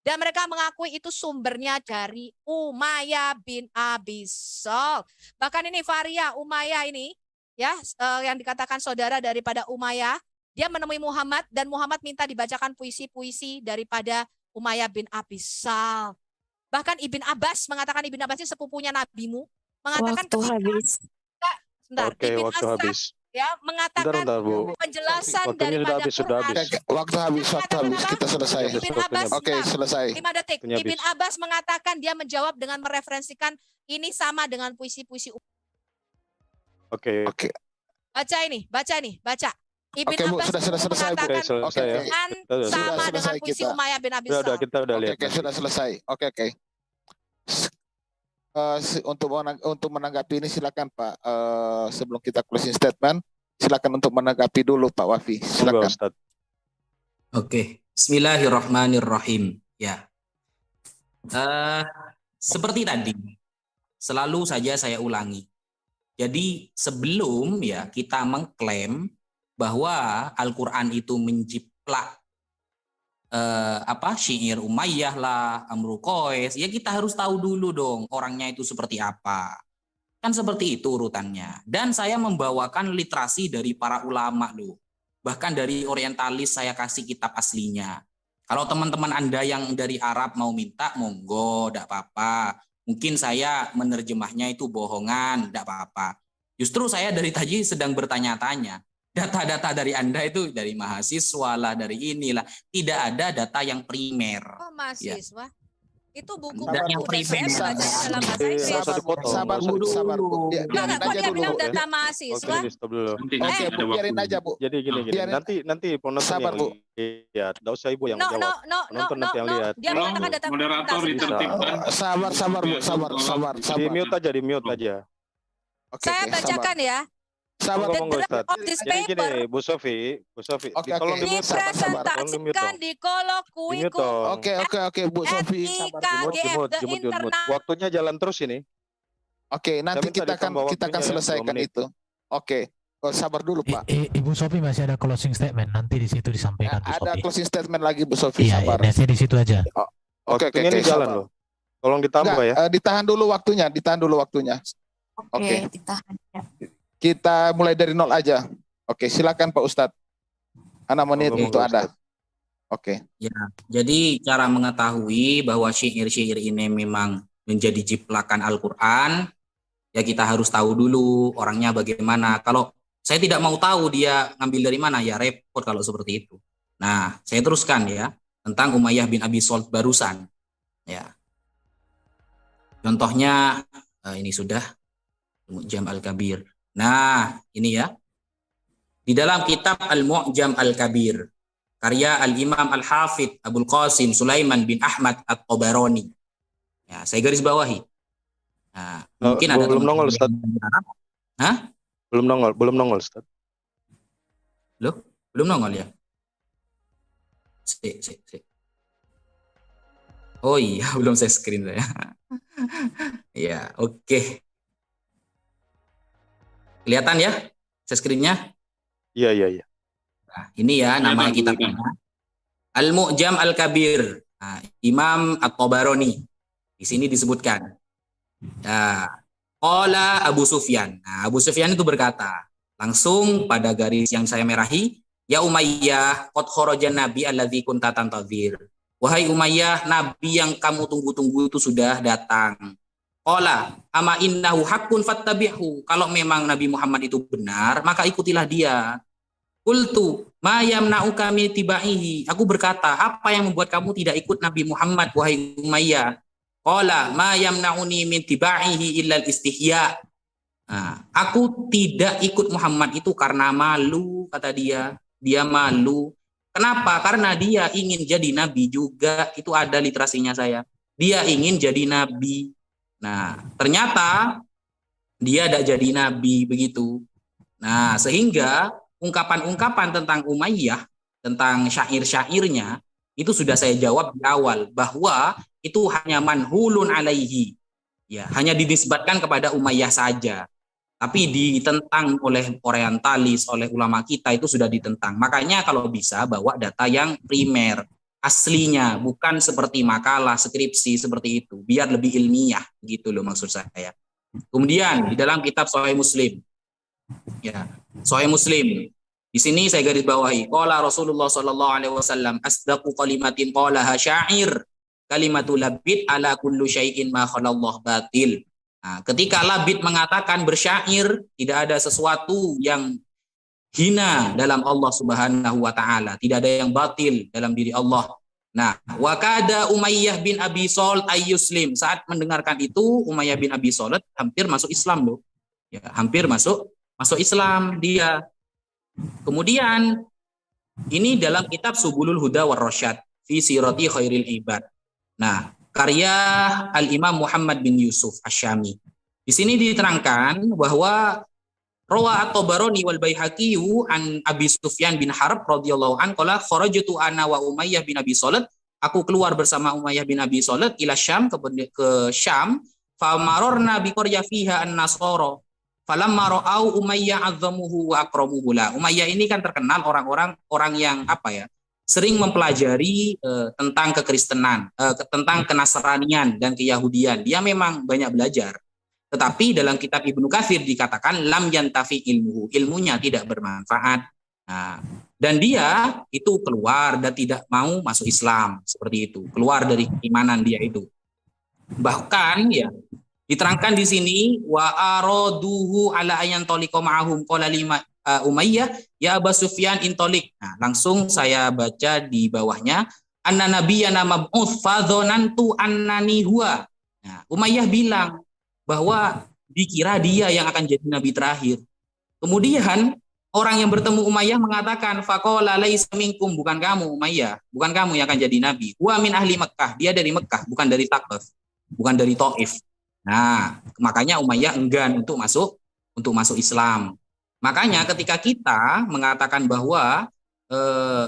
Speaker 2: Dan mereka mengakui itu sumbernya dari Umayyah bin Abi Salt. Bahkan ini Varia Umayyah ini, ya, yang dikatakan saudara daripada Umayyah. Dia menemui Muhammad dan Muhammad minta dibacakan puisi-puisi daripada Umayyah bin Abi Salt. Bahkan Ibn Abbas mengatakan, Ibn Abbas ini sepupunya nabimu, mengatakan
Speaker 1: Waktu habis.
Speaker 2: sebentar,
Speaker 3: Oke,
Speaker 2: Ibn
Speaker 3: waktu
Speaker 2: Asad
Speaker 3: habis.
Speaker 2: ya mengatakan
Speaker 3: Bentar, Bu.
Speaker 2: penjelasan
Speaker 3: Waktunya
Speaker 2: daripada
Speaker 3: sudah
Speaker 2: Quran.
Speaker 3: habis.
Speaker 4: Waktu habis, kita selesai.
Speaker 2: Ibn Abbas,
Speaker 4: Oke, selesai.
Speaker 2: 5 detik.
Speaker 3: Waktunya
Speaker 2: Ibn
Speaker 3: habis.
Speaker 2: Abbas mengatakan dia menjawab dengan mereferensikan ini sama dengan puisi-puisi.
Speaker 3: Oke.
Speaker 4: Oke.
Speaker 2: Baca. Ibn
Speaker 4: Oke, Bu,
Speaker 2: Abbas
Speaker 4: sudah selesai, Bu.
Speaker 2: mengatakan
Speaker 3: Oke, selesai ya.
Speaker 2: Quran
Speaker 3: Sudah
Speaker 2: sama dengan
Speaker 4: selesai
Speaker 2: puisi
Speaker 4: kita.
Speaker 2: Umayyah bin Abi
Speaker 3: Udah,
Speaker 2: Salt.
Speaker 3: kita udah lihat.
Speaker 4: Oke, sudah selesai. Oke. Untuk menanggapi ini silakan Pak. Sebelum kita closing statement, silakan untuk menanggapi dulu Pak Wafi.
Speaker 3: Monggo,
Speaker 4: Silakan.
Speaker 3: Ustaz.
Speaker 5: Oke, Bismillahirrahmanirrahim. Ya, seperti tadi, selalu saja saya ulangi. Jadi sebelum ya kita mengklaim bahwa Al-Quran itu menjiplak syair Umayyah lah, Amru Qais, ya kita harus tahu dulu dong orangnya itu seperti apa. Kan seperti itu urutannya. Dan saya membawakan literasi dari para ulama loh. Bahkan dari orientalis saya kasih kitab aslinya. Kalau teman-teman Anda yang dari Arab mau minta, monggo, tidak apa-apa. Mungkin saya menerjemahnya itu bohongan, tidak apa-apa. Justru saya dari tadi sedang bertanya-tanya. Data-data dari Anda itu dari mahasiswa lah, dari inilah. Tidak ada data yang primer.
Speaker 2: Oh, mahasiswa. Itu buku
Speaker 5: Dan yang
Speaker 2: dan
Speaker 5: primer.
Speaker 2: saya baca dalam bahasa Inggris.
Speaker 3: Usah dipotong.
Speaker 4: Sabar, Bu. Biarin
Speaker 2: Enggak, kok
Speaker 4: aja
Speaker 2: dia
Speaker 4: dulu,
Speaker 2: bilang
Speaker 4: Bu.
Speaker 2: data
Speaker 3: Oke,
Speaker 2: mahasiswa?
Speaker 3: ini stop dulu.
Speaker 4: Oke, Bu, biarin aja, Bu.
Speaker 3: Jadi gini.
Speaker 4: Biarin.
Speaker 3: Nanti penonton
Speaker 4: Sabar,
Speaker 3: yang
Speaker 4: Bu.
Speaker 3: lihat. Tidak usah Ibu yang
Speaker 2: No.
Speaker 3: menjawab. Penonton nanti yang lihat.
Speaker 2: Dia mengatakan data
Speaker 7: Moderator ditertibkan.
Speaker 4: Sabar, Bu. Sabar.
Speaker 3: Di mute aja.
Speaker 4: Oke,
Speaker 2: Saya bacakan ya.
Speaker 4: Sabar.
Speaker 2: The
Speaker 3: Monggo,
Speaker 2: draft
Speaker 3: Ustaz.
Speaker 2: of this
Speaker 3: Jadi
Speaker 2: paper
Speaker 3: gini, Bu Sofi,
Speaker 4: Oke,
Speaker 3: tolong
Speaker 4: oke.
Speaker 3: di mute. Tolong di mute
Speaker 2: dipresentasikan
Speaker 3: dong.
Speaker 2: di
Speaker 3: Di mute
Speaker 2: kolokwikum
Speaker 3: dong.
Speaker 4: Oke, Bu Sofi. Sabar.
Speaker 2: IKGF, the
Speaker 3: Jemut.
Speaker 2: internal.
Speaker 3: Waktunya jalan terus ini.
Speaker 4: Oke, nanti
Speaker 3: minta
Speaker 4: kita akan
Speaker 3: ditambah waktunya ya,
Speaker 4: selesaikan
Speaker 3: 2 menit.
Speaker 4: itu. Oke. Sabar dulu, Pak.
Speaker 6: Ibu Sofi masih ada closing statement, nanti di situ disampaikan Bu
Speaker 4: Ada
Speaker 6: Sofi.
Speaker 4: closing statement lagi Bu Sofi,
Speaker 6: Iya,
Speaker 4: sabar.
Speaker 6: nanti di situ aja.
Speaker 4: Oke,
Speaker 3: Waktunya ini jalan
Speaker 4: sabar.
Speaker 3: loh. Tolong ditambah
Speaker 4: Enggak,
Speaker 3: ya.
Speaker 4: ditahan dulu waktunya. Oke.
Speaker 1: Ditahan. Ya.
Speaker 4: Kita mulai dari nol aja. Oke, silakan Pak Ustadz. 6 menit
Speaker 3: Monggo,
Speaker 4: untuk
Speaker 3: Ustadz.
Speaker 4: ada. Oke.
Speaker 5: Jadi cara mengetahui bahwa syair-syair ini memang menjadi jiplakan Al-Quran, ya kita harus tahu dulu orangnya bagaimana. Kalau saya tidak mau tahu dia ngambil dari mana, ya repot kalau seperti itu. Nah, saya teruskan ya tentang Umayyah bin Abi Salt barusan. Ya, contohnya ini sudah Al-Mu'jam Al-Kabir. Nah, ini ya di dalam kitab Al-Mu'jam Al-Kabir karya Al-Imam Al-Hafidh Abul Qasim Sulaiman bin Ahmad At-Tabarani. Ya, saya garis bawahi. Nah, mungkin ada
Speaker 3: belum nongol, Ustaz.
Speaker 5: Hah?
Speaker 3: Belum nongol, Ustaz.
Speaker 5: Loh? Belum nongol ya? Si. Oh iya, belum saya screen saya. Ya, oke. Kelihatan ya? Saya screen-nya?
Speaker 3: Iya.
Speaker 5: Nah, ini ya namanya kitabnya. Al-Mu'jam Al-Kabir. Nah, Imam At-Tabarani. Di sini disebutkan. Nah, qala Abu Sufyan. Nah, Abu Sufyan itu berkata, langsung pada garis yang saya merahi, ya Umayyah, qad kharajan nabi alladzi kunta tantadhir. Wahai Umayyah, nabi yang kamu tunggu-tunggu itu sudah datang. Qala, ama innahu haqqun fattabi'hu. Kalau memang Nabi Muhammad itu benar, maka ikutilah dia. Qultu ma yamna'uka min tibaihi. Aku berkata, apa yang membuat kamu tidak ikut Nabi Muhammad wahai Umayyah? Qala ma yamna'uni min tibaihi illa al-istihya. Nah, aku tidak ikut Muhammad itu karena malu, kata dia. Dia malu. Kenapa? Karena dia ingin jadi nabi juga. Itu ada literasinya saya. Dia ingin jadi nabi. Nah, ternyata dia tidak jadi nabi begitu. Nah, sehingga ungkapan-ungkapan tentang Umayyah, tentang syair-syairnya, itu sudah saya jawab di awal, bahwa itu hanya manhulun alaihi. Ya, hanya dinisbatkan kepada Umayyah saja. Tapi ditentang oleh orientalis, oleh ulama kita itu sudah ditentang. Makanya kalau bisa bawa data yang primer, aslinya, bukan seperti makalah, skripsi seperti itu, biar lebih ilmiah gitu loh maksud saya. Kemudian di dalam kitab Sahih Muslim, ya, Sahih Muslim, di sini saya garis bawahi, qala Rasulullah sallallahu alaihi wasallam asdaqu kalimatin qalaha syair kalimatul labid ala kullu syai'in ma khalallahu batil. Nah, ketika Labid mengatakan bersyair, tidak ada sesuatu yang hina dalam Allah Subhanahu wa taala, tidak ada yang batil dalam diri Allah. Nah, wa kada Umayyah bin Abi Salt ayyuslim. Saat mendengarkan itu, Umayyah bin Abi Salt hampir masuk Islam loh. Ya, hampir masuk Islam dia. Kemudian ini dalam kitab Subulul Huda war Rasyad fi sirati khairil ibad. Nah, karya Al-Imam Muhammad bin Yusuf Asy-Syami. Di sini diterangkan bahwa Rawa at-Tabarani wal Baihaqi an Abi Sufyan bin Harb radhiyallahu an qala kharajtu ana wa Umayyah bin Abi Salt. Aku keluar bersama Umayyah bin Abi Salt ila Syam, ke Syam, fa mararna bi qarya fiha an-Nasara. Falamma ra'au Umayyah 'azzamuhu wa akramuhu la. Umayyah ini kan terkenal orang yang sering mempelajari tentang kekristenan, tentang kenasranian dan keyahudian. Dia memang banyak belajar. Tetapi dalam kitab Ibnu Katsir dikatakan lam yantafi ilmuhu, ilmunya tidak bermanfaat. Nah, dan dia itu keluar dan tidak mau masuk Islam, seperti itu. Keluar dari keimanan dia itu. Bahkan ya diterangkan di sini wa araduhu ala ayan taliqa ma'ahum qala lima Umayyah ya Abu Sufyan intolik. Nah, langsung saya baca di bawahnya anna nabiyyana mab'uts fadhonantu annani huwa. Nah, Umayyah bilang bahwa dikira dia yang akan jadi nabi terakhir. Kemudian orang yang bertemu Umayyah mengatakan faqala laisa minkum, bukan kamu Umayyah, bukan kamu yang akan jadi nabi. Wa min ahli Mekkah, dia dari Mekkah, bukan dari Taqif, bukan dari Taif. Nah, makanya Umayyah enggan untuk masuk Islam. Makanya ketika kita mengatakan bahwa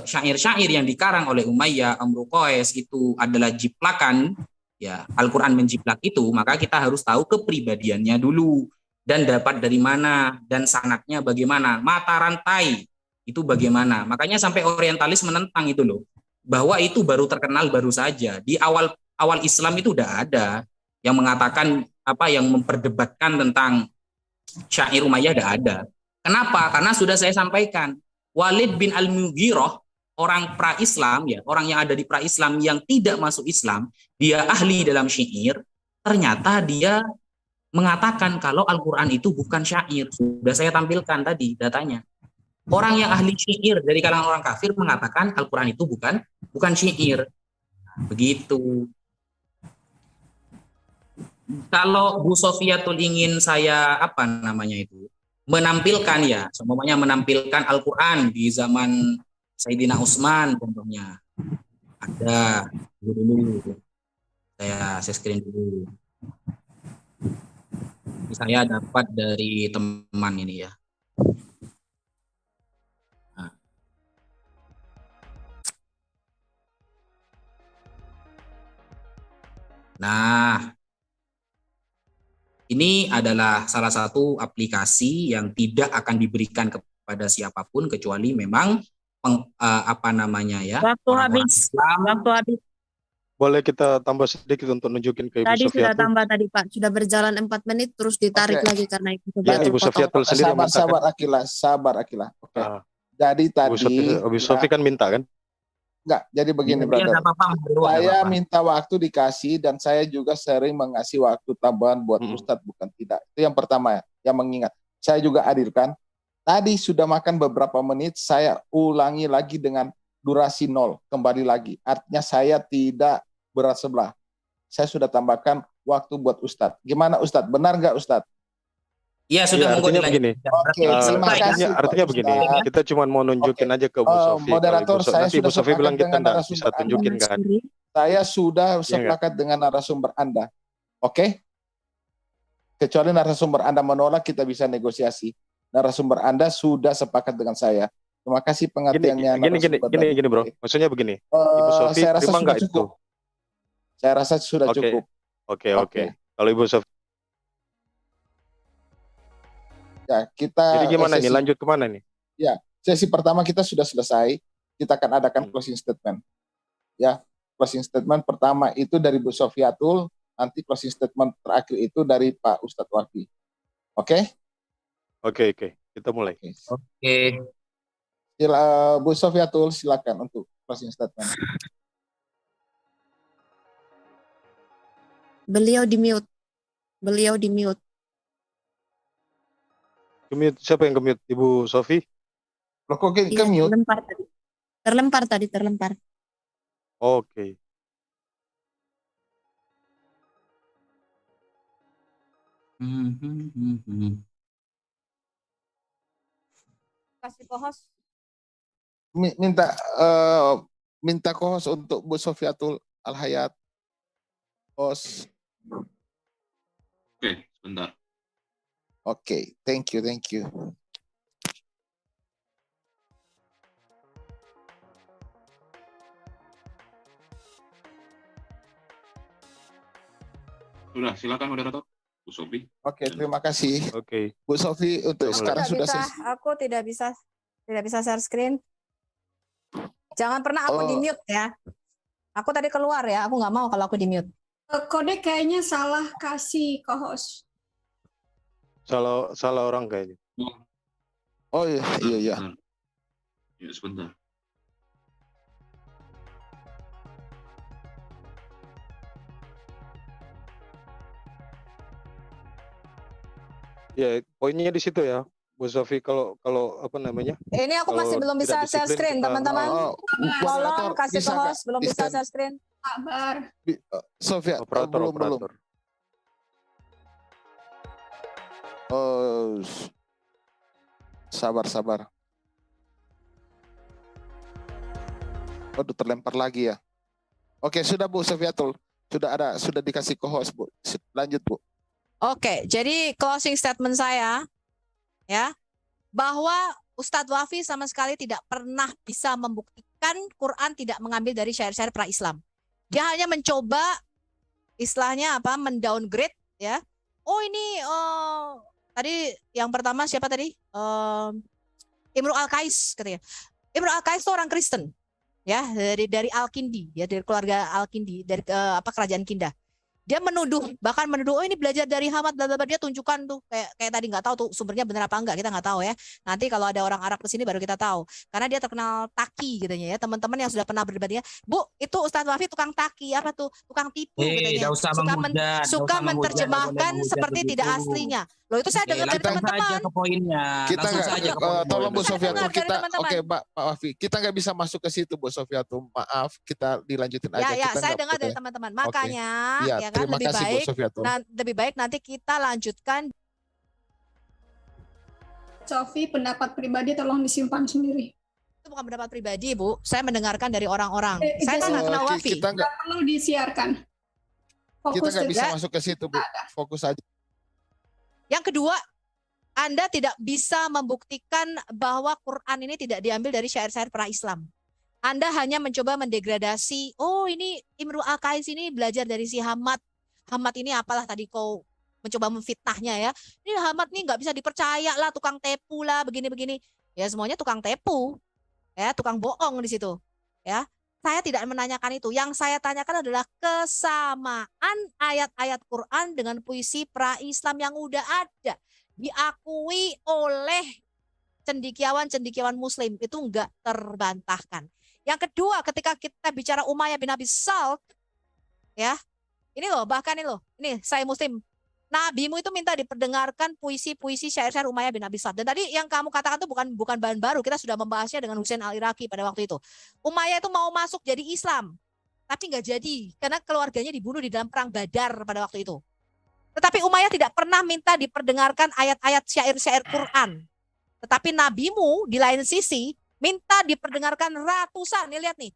Speaker 5: syair-syair yang dikarang oleh Umayyah, Amru Qais itu adalah jiplakan, ya Al-Quran menjiplak itu, maka kita harus tahu kepribadiannya dulu dan dapat dari mana dan sanadnya bagaimana, mata rantai itu bagaimana. Makanya sampai orientalis menentang itu loh, bahwa itu baru terkenal baru saja. Di awal Islam itu udah ada yang mengatakan yang memperdebatkan tentang syair Umayyah, udah ada. Kenapa? Karena sudah saya sampaikan, Walid bin Al-Mughirah, orang pra-Islam, ya, orang yang ada di pra-Islam yang tidak masuk Islam, dia ahli dalam syair, ternyata dia mengatakan kalau Al-Quran itu bukan syair. Sudah saya tampilkan tadi datanya. Orang yang ahli syair dari kalangan orang kafir mengatakan Al-Quran itu bukan syair. Begitu. Kalau Bu Sofiatul ingin saya menampilkan, ya, semuanya menampilkan Al-Quran di zaman Sayyidina Utsman contohnya. Ada dulu. Saya screen dulu. Ini saya dapat dari teman ini ya. Nah, ini adalah salah satu aplikasi yang tidak akan diberikan kepada siapapun kecuali memang
Speaker 7: Waktu habis.
Speaker 5: Islam.
Speaker 7: Waktu habis.
Speaker 3: Boleh kita tambah sedikit untuk nunjukin ke Ibu
Speaker 7: Tadi sudah
Speaker 3: Sofiatul?
Speaker 7: tambah tadi Pak.
Speaker 1: Sudah berjalan 4 menit terus ditarik
Speaker 4: Oke.
Speaker 1: lagi karena itu
Speaker 3: Ya, Ibu Sofiatul sendiri minta kan?
Speaker 4: Sabar Akilah. Oke.
Speaker 3: Ah,
Speaker 4: Jadi
Speaker 3: Ibu Sofi kan minta kan?
Speaker 4: enggak, jadi begini
Speaker 5: Iya,
Speaker 4: brother.
Speaker 5: nggak apa-apa,
Speaker 4: Saya
Speaker 5: nggak apa-apa.
Speaker 4: minta waktu dikasih dan saya juga sering mengasih waktu tambahan buat Ustadz, bukan tidak. Itu yang pertama ya, yang mengingat. Saya juga hadirkan. Tadi sudah makan beberapa menit, saya ulangi lagi dengan durasi 0, kembali lagi. Artinya saya tidak berat sebelah. Saya sudah tambahkan waktu buat Ustadz. Gimana Ustadz? Benar nggak Ustadz?
Speaker 5: Iya, sudah
Speaker 3: Iya,
Speaker 5: monggo
Speaker 3: artinya begini.
Speaker 5: dilanjutkan. Berarti
Speaker 4: Oke, terima
Speaker 5: selesai, kan?
Speaker 4: kasih.
Speaker 3: Artinya
Speaker 4: Pak
Speaker 3: begini,
Speaker 4: Ustadz.
Speaker 3: kita cuma mau nunjukin aja ke Bu Sofi.
Speaker 4: Moderator, saya
Speaker 3: nanti
Speaker 4: sudah
Speaker 3: Bu Sofi bilang
Speaker 4: sepakat
Speaker 3: kita
Speaker 4: dengan
Speaker 3: enggak bisa
Speaker 4: narasumber Anda.
Speaker 3: tunjukin kan.
Speaker 4: Saya sudah
Speaker 3: nggak?
Speaker 4: sepakat dengan narasumber Anda. Oke? Kecuali narasumber Anda menolak, kita bisa negosiasi. Narasumber Anda sudah sepakat dengan saya. Terima kasih pengertiannya.
Speaker 3: Gini bro. Maksudnya begini. Ibu Sofi
Speaker 4: Saya rasa
Speaker 3: terima
Speaker 4: sudah
Speaker 3: nggak itu?
Speaker 4: cukup. Saya rasa sudah
Speaker 3: Oke.
Speaker 4: cukup.
Speaker 3: Oke. Kalau Ibu Sofi,
Speaker 4: Ya, kita
Speaker 3: jadi gimana nih?
Speaker 4: sesi-
Speaker 3: Lanjut kemana nih?
Speaker 4: Sesi pertama kita sudah selesai. Kita akan adakan closing statement. Ya, closing statement pertama itu dari Bu Sofiatul, nanti closing statement terakhir itu dari Pak Ustadz Wafi. Oke?
Speaker 3: Oke. Kita mulai.
Speaker 5: Oke.
Speaker 4: Bu Sofiatul, silakan untuk closing statement.
Speaker 1: Beliau di mute.
Speaker 3: Kemute, siapa yang kemute? Ibu Sofi?
Speaker 4: Loh kok ke
Speaker 1: Iya,
Speaker 4: mute?
Speaker 1: terlempar.
Speaker 3: Oke.
Speaker 2: Kasih co-host.
Speaker 4: Minta co-host untuk Bu Sofiatul Al-Hayat. Host.
Speaker 7: Oke, sebentar.
Speaker 4: Oke, thank you.
Speaker 7: Sudah, silakan moderator. Bu Sofi.
Speaker 4: Oke, terima kasih.
Speaker 3: Oke.
Speaker 4: Bu Sofi untuk
Speaker 3: Boleh.
Speaker 4: sekarang sudah
Speaker 2: Aku tidak bisa share screen. Jangan pernah aku di mute ya. Aku tadi keluar ya, aku nggak mau kalau aku di mute.
Speaker 8: Kode kayaknya salah kasih co-host.
Speaker 3: Salah orang kayaknya.
Speaker 4: Oh iya.
Speaker 7: Sebentar. Ya, sebentar.
Speaker 3: Ya, poinnya di situ ya. Bu Sofi kalau apa namanya?
Speaker 2: Ini aku masih
Speaker 3: Kalau
Speaker 2: belum bisa
Speaker 3: tidak
Speaker 2: share
Speaker 3: disiplin,
Speaker 2: screen,
Speaker 3: kita-
Speaker 2: teman-teman. Tolong kasih
Speaker 4: bisa
Speaker 2: co-host, belum bisa
Speaker 4: di-stand?
Speaker 2: share screen.
Speaker 8: Sabar.
Speaker 4: Sofia,
Speaker 3: Operator.
Speaker 4: belum. Oh, sabar. Waduh, terlempar lagi ya. Oke, sudah Bu Sofiatul. Sudah dikasih co-host, Bu. Lanjut, Bu.
Speaker 2: Oke, jadi closing statement saya ya, bahwa Ustadz Wafi sama sekali tidak pernah bisa membuktikan Quran tidak mengambil dari syair-syair pra-Islam. Dia hanya mencoba istilahnya apa? Mendowngrade ya. Oh, ini tadi yang pertama siapa tadi? Imru Al-Qais katanya. Imru Al-Qais itu orang Kristen. Ya, dari Al-Kindi, ya dari keluarga Al-Kindi, dari kerajaan Kindah. Dia bahkan menuduh, oh ini belajar dari Hamad, bla bla bla. Dia tunjukkan tuh kayak tadi, nggak tahu tuh sumbernya benar apa enggak, kita nggak tahu ya. Nanti kalau ada orang Arab ke sini baru kita tahu. Karena dia terkenal taki katanya ya. Teman-teman yang sudah pernah berdebatnya, Bu, itu Ustadz Wafi tukang taki, apa tuh? Tukang tipu katanya.
Speaker 5: Nggak usah
Speaker 2: Suka
Speaker 5: menghujat,
Speaker 2: suka
Speaker 5: nggak usah
Speaker 2: menerjemahkan
Speaker 5: menghujat
Speaker 2: seperti
Speaker 5: begitu.
Speaker 2: tidak aslinya. Loh itu saya
Speaker 5: Oke,
Speaker 2: dengar dari
Speaker 5: langsung saja
Speaker 2: teman-teman.
Speaker 5: ke poinnya.
Speaker 4: Kita
Speaker 5: Langsung
Speaker 4: nggak-
Speaker 5: saja ke poinnya.
Speaker 4: tolong Bu
Speaker 2: Saya
Speaker 4: Sofiatul,
Speaker 2: dengar dari
Speaker 4: kita
Speaker 2: teman-teman.
Speaker 4: oke Pak Wafi, kita nggak bisa masuk ke situ Bu Sofiatul. Maaf, kita dilanjutin aja.
Speaker 2: Ya,
Speaker 4: Kita
Speaker 2: saya
Speaker 4: nggak
Speaker 2: dengar dari
Speaker 4: boleh.
Speaker 2: teman-teman. Makanya
Speaker 4: Iya,
Speaker 2: ya kan
Speaker 4: terima
Speaker 2: lebih
Speaker 4: kasih Bu
Speaker 2: baik
Speaker 4: Sofiatul.
Speaker 2: lebih baik nanti kita lanjutkan.
Speaker 8: Sofi, pendapat pribadi tolong disimpan sendiri.
Speaker 2: Itu bukan pendapat pribadi, Bu. Saya mendengarkan dari orang-orang.
Speaker 8: Eh,
Speaker 2: Saya
Speaker 8: itu
Speaker 2: kan nggak kenal
Speaker 4: Ki-
Speaker 2: Wafi.
Speaker 4: kita nggak
Speaker 8: Nggak perlu disiarkan.
Speaker 4: kita
Speaker 8: Fokus
Speaker 4: nggak
Speaker 8: dulu.
Speaker 4: bisa
Speaker 2: Ya.
Speaker 4: masuk ke situ Bu. Fokus aja.
Speaker 2: Yang kedua, Anda tidak bisa membuktikan bahwa Quran ini tidak diambil dari syair-syair pra-Islam. Anda hanya mencoba mendegradasi, oh ini Imru Al-Qais ini belajar dari si Hamad. Hamad ini apalah tadi kau mencoba memfitnahnya ya. Ini Hamad nih nggak bisa dipercaya lah, tukang tepu lah, begini-begini. Ya semuanya tukang tepu, ya tukang bohong di situ. Ya, saya tidak menanyakan itu. Yang saya tanyakan adalah kesamaan ayat-ayat Quran dengan puisi pra-Islam yang udah ada, diakui oleh cendikiawan-cendikiawan Muslim, itu enggak terbantahkan. Yang kedua, ketika kita bicara Umayyah bin Abi Salt, ya, ini loh, bahkan ini loh, ini saya Muslim Nabimu itu minta diperdengarkan puisi-puisi syair-syair Umayyah bin Abi Salt. Dan tadi yang kamu katakan itu bukan bahan baru. Kita sudah membahasnya dengan Husain al-Iraqi pada waktu itu. Umayyah itu mau masuk jadi Islam, tapi nggak jadi karena keluarganya dibunuh di dalam perang Badar pada waktu itu. Tetapi Umayyah tidak pernah minta diperdengarkan ayat-ayat syair-syair Quran. Tetapi nabimu di lain sisi minta diperdengarkan ratusan. Nih lihat nih.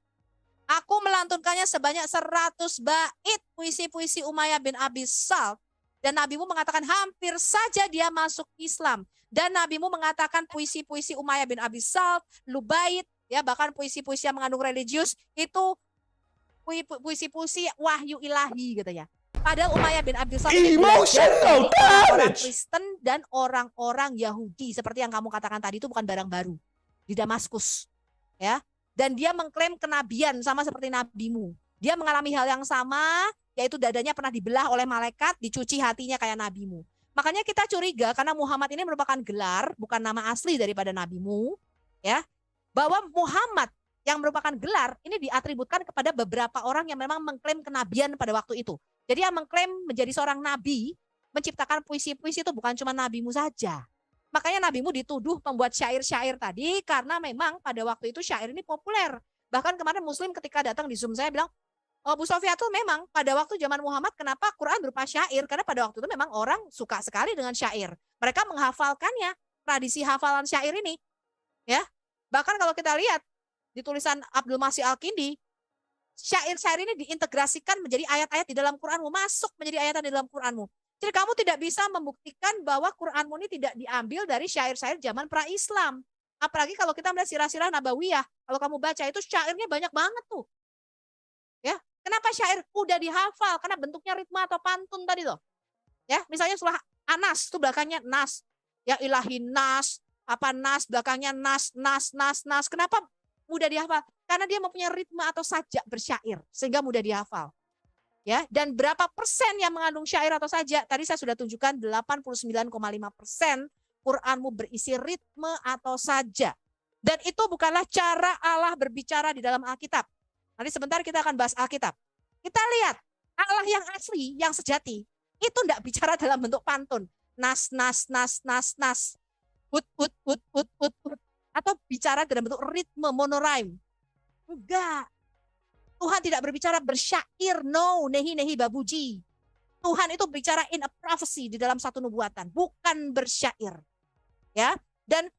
Speaker 2: Aku melantunkannya sebanyak 100 bait puisi-puisi Umayyah bin Abi Salt. Dan nabimu mengatakan hampir saja dia masuk Islam. Dan nabimu mengatakan puisi-puisi Umayyah bin Abi Salt, Lubait, ya bahkan puisi-puisi yang mengandung religius itu puisi-puisi wahyu ilahi gitu ya. Padahal Umayyah bin Abi Salt
Speaker 9: Emotional
Speaker 2: orang
Speaker 9: damage.
Speaker 2: Kristen dan orang-orang Yahudi seperti yang kamu katakan tadi itu bukan barang baru di Damaskus, ya. Dan dia mengklaim kenabian sama seperti nabimu. Dia mengalami hal yang sama, yaitu dadanya pernah dibelah oleh malaikat, dicuci hatinya kayak nabimu. Makanya kita curiga karena Muhammad ini merupakan gelar, bukan nama asli daripada nabimu, ya. Bahwa Muhammad yang merupakan gelar ini diatributkan kepada beberapa orang yang memang mengklaim kenabian pada waktu itu. Jadi yang mengklaim menjadi seorang nabi, menciptakan puisi-puisi itu bukan cuma nabimu saja. Makanya nabimu dituduh membuat syair-syair tadi karena memang pada waktu itu syair ini populer. Bahkan kemarin Muslim ketika datang di Zoom saya bilang, oh, Bu Sofiatul memang pada waktu zaman Muhammad kenapa Quran berupa syair? Karena pada waktu itu memang orang suka sekali dengan syair. Mereka menghafalkannya, tradisi hafalan syair ini. Ya, bahkan kalau kita lihat di tulisan Abdul Masih Al-Kindi, syair-syair ini diintegrasikan menjadi ayat-ayat di dalam Quranmu, masuk menjadi ayat di dalam Quranmu. Jadi kamu tidak bisa membuktikan bahwa Quranmu ini tidak diambil dari syair-syair zaman pra-Islam. Apalagi kalau kita melihat sirah-sirah Nabawiyah, kalau kamu baca itu syairnya banyak banget tuh. Ya, kenapa syair udah dihafal? Karena bentuknya ritme atau pantun tadi loh. Ya, misalnya surah Anas itu belakangnya nas. Ya ilahi nas, apa nas belakangnya nas. Kenapa mudah dihafal? Karena dia mempunyai ritme atau sajak bersyair sehingga mudah dihafal. Ya, dan berapa persen yang mengandung syair atau sajak? Tadi saya sudah tunjukkan 89,5% Quranmu berisi ritme atau sajak. Dan itu bukanlah cara Allah berbicara di dalam Alkitab. Nanti sebentar kita akan bahas Alkitab. Kita lihat Allah yang asli, yang sejati, itu tidak bicara dalam bentuk pantun. Nas. Hut. Atau bicara dalam bentuk ritme, monorime. Enggak. Tuhan tidak berbicara bersyair, no, nehi babuji. Tuhan itu bicara in a prophecy di dalam satu nubuatan, bukan bersyair. Ya, dan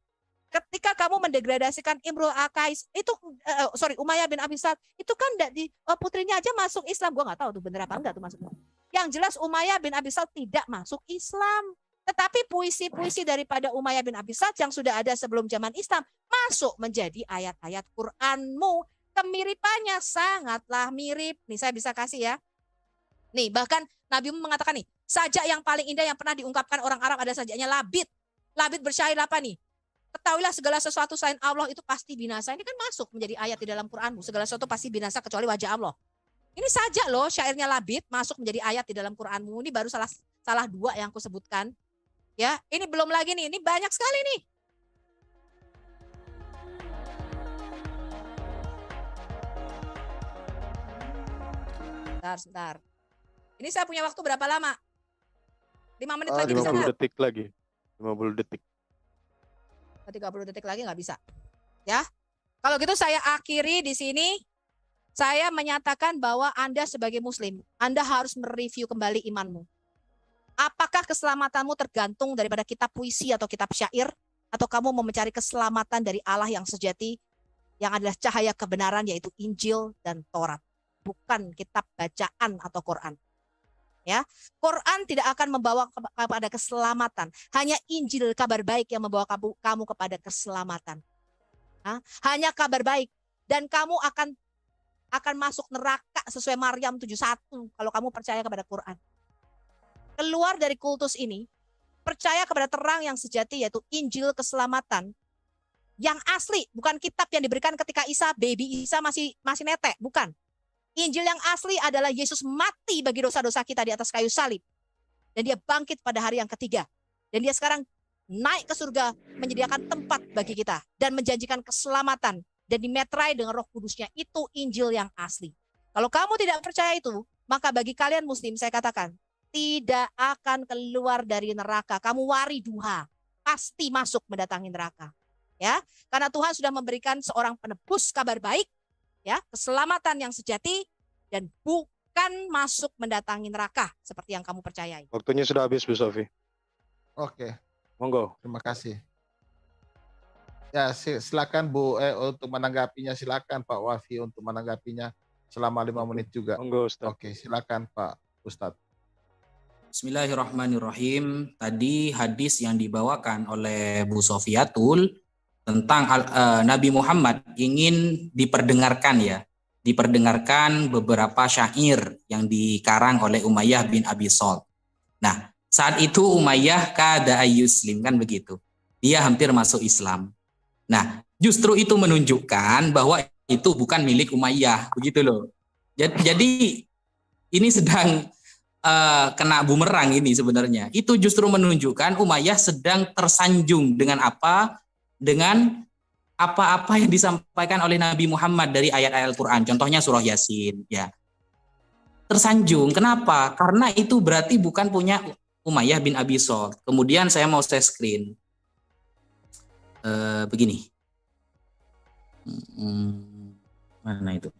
Speaker 2: ketika kamu mendegradasikan Imrul Al-Qais, itu Umayyah bin Abi Salt, itu kan putrinya aja masuk Islam. Gua nggak tahu tuh bener apa enggak tuh masuknya. Yang jelas Umayyah bin Abi Salt tidak masuk Islam. Tetapi puisi-puisi daripada Umayyah bin Abi Salt yang sudah ada sebelum zaman Islam masuk menjadi ayat-ayat Qur'anmu. Kemiripannya sangatlah mirip. Nih saya bisa kasih ya. Nih bahkan Nabi mengatakan nih, sajak yang paling indah yang pernah diungkapkan orang Arab ada sajaknya Labid. Labid bersyair apa nih? Ketahuilah segala sesuatu selain Allah itu pasti binasa. Ini kan masuk menjadi ayat di dalam Qur'anmu. Segala sesuatu pasti binasa kecuali wajah Allah. Ini saja loh syairnya Labid masuk menjadi ayat di dalam Qur'anmu. Ini baru salah dua yang aku sebutkan. Ya, ini belum lagi nih. Ini banyak sekali nih. Sebentar. Ini saya punya waktu berapa lama? 5 menit lagi bisa
Speaker 3: 50
Speaker 2: nggak?
Speaker 3: detik lagi. 50 detik.
Speaker 2: 30 detik lagi nggak bisa. Ya. Kalau gitu saya akhiri di sini. Saya menyatakan bahwa Anda sebagai Muslim, Anda harus mereview kembali imanmu. Apakah keselamatanmu tergantung daripada kitab puisi atau kitab syair? Atau kamu mau mencari keselamatan dari Allah yang sejati, yang adalah cahaya kebenaran, yaitu Injil dan Taurat. Bukan kitab bacaan atau Quran. Ya, Quran tidak akan membawa kepada keselamatan. Hanya Injil, kabar baik, yang membawa kamu kepada keselamatan. Hanya kabar baik. Dan kamu akan masuk neraka sesuai Maryam 71 kalau kamu percaya kepada Quran. Keluar dari kultus ini, percaya kepada terang yang sejati, yaitu Injil keselamatan yang asli, bukan kitab yang diberikan ketika baby Isa masih netek, bukan. Injil yang asli adalah Yesus mati bagi dosa-dosa kita di atas kayu salib. Dan dia bangkit pada hari yang ketiga. Dan dia sekarang naik ke surga menyediakan tempat bagi kita dan menjanjikan keselamatan dan dimetrai dengan Roh Kudusnya. Itu Injil yang asli. Kalau kamu tidak percaya itu, maka bagi kalian Muslim saya katakan, tidak akan keluar dari neraka. Kamu wari duha, pasti masuk mendatangi neraka. Ya, karena Tuhan sudah memberikan seorang penebus kabar baik, ya, keselamatan yang sejati dan bukan masuk mendatangi neraka seperti yang kamu percayai.
Speaker 3: Waktunya sudah habis Bu Sofi.
Speaker 4: Oke,
Speaker 3: Monggo.
Speaker 4: terima kasih. Ya, silakan Bu untuk menanggapinya, silakan Pak Wafi untuk menanggapinya selama 5 menit juga.
Speaker 3: Monggo Ustaz.
Speaker 4: Oke, silakan Pak Ustadz.
Speaker 5: Bismillahirrahmanirrahim. Tadi hadis yang dibawakan oleh Bu Sofiatul tentang Nabi Muhammad ingin diperdengarkan ya. Diperdengarkan beberapa syair yang dikarang oleh Umayyah bin Abi Salt. Nah, saat itu Umayyah kada ayyuslim, kan begitu. Dia hampir masuk Islam. Nah, justru itu menunjukkan bahwa itu bukan milik Umayyah, begitu loh. Jadi ini sedang kena bumerang ini sebenarnya. Itu justru menunjukkan Umayyah sedang tersanjung dengan apa? Dengan apa-apa yang disampaikan oleh Nabi Muhammad dari ayat-ayat Al-Quran. Contohnya surah Yasin, ya. Tersanjung. Kenapa? Karena itu berarti bukan punya Umayyah bin Abi Salt. Kemudian saya mau share screen. Begini. Mana itu?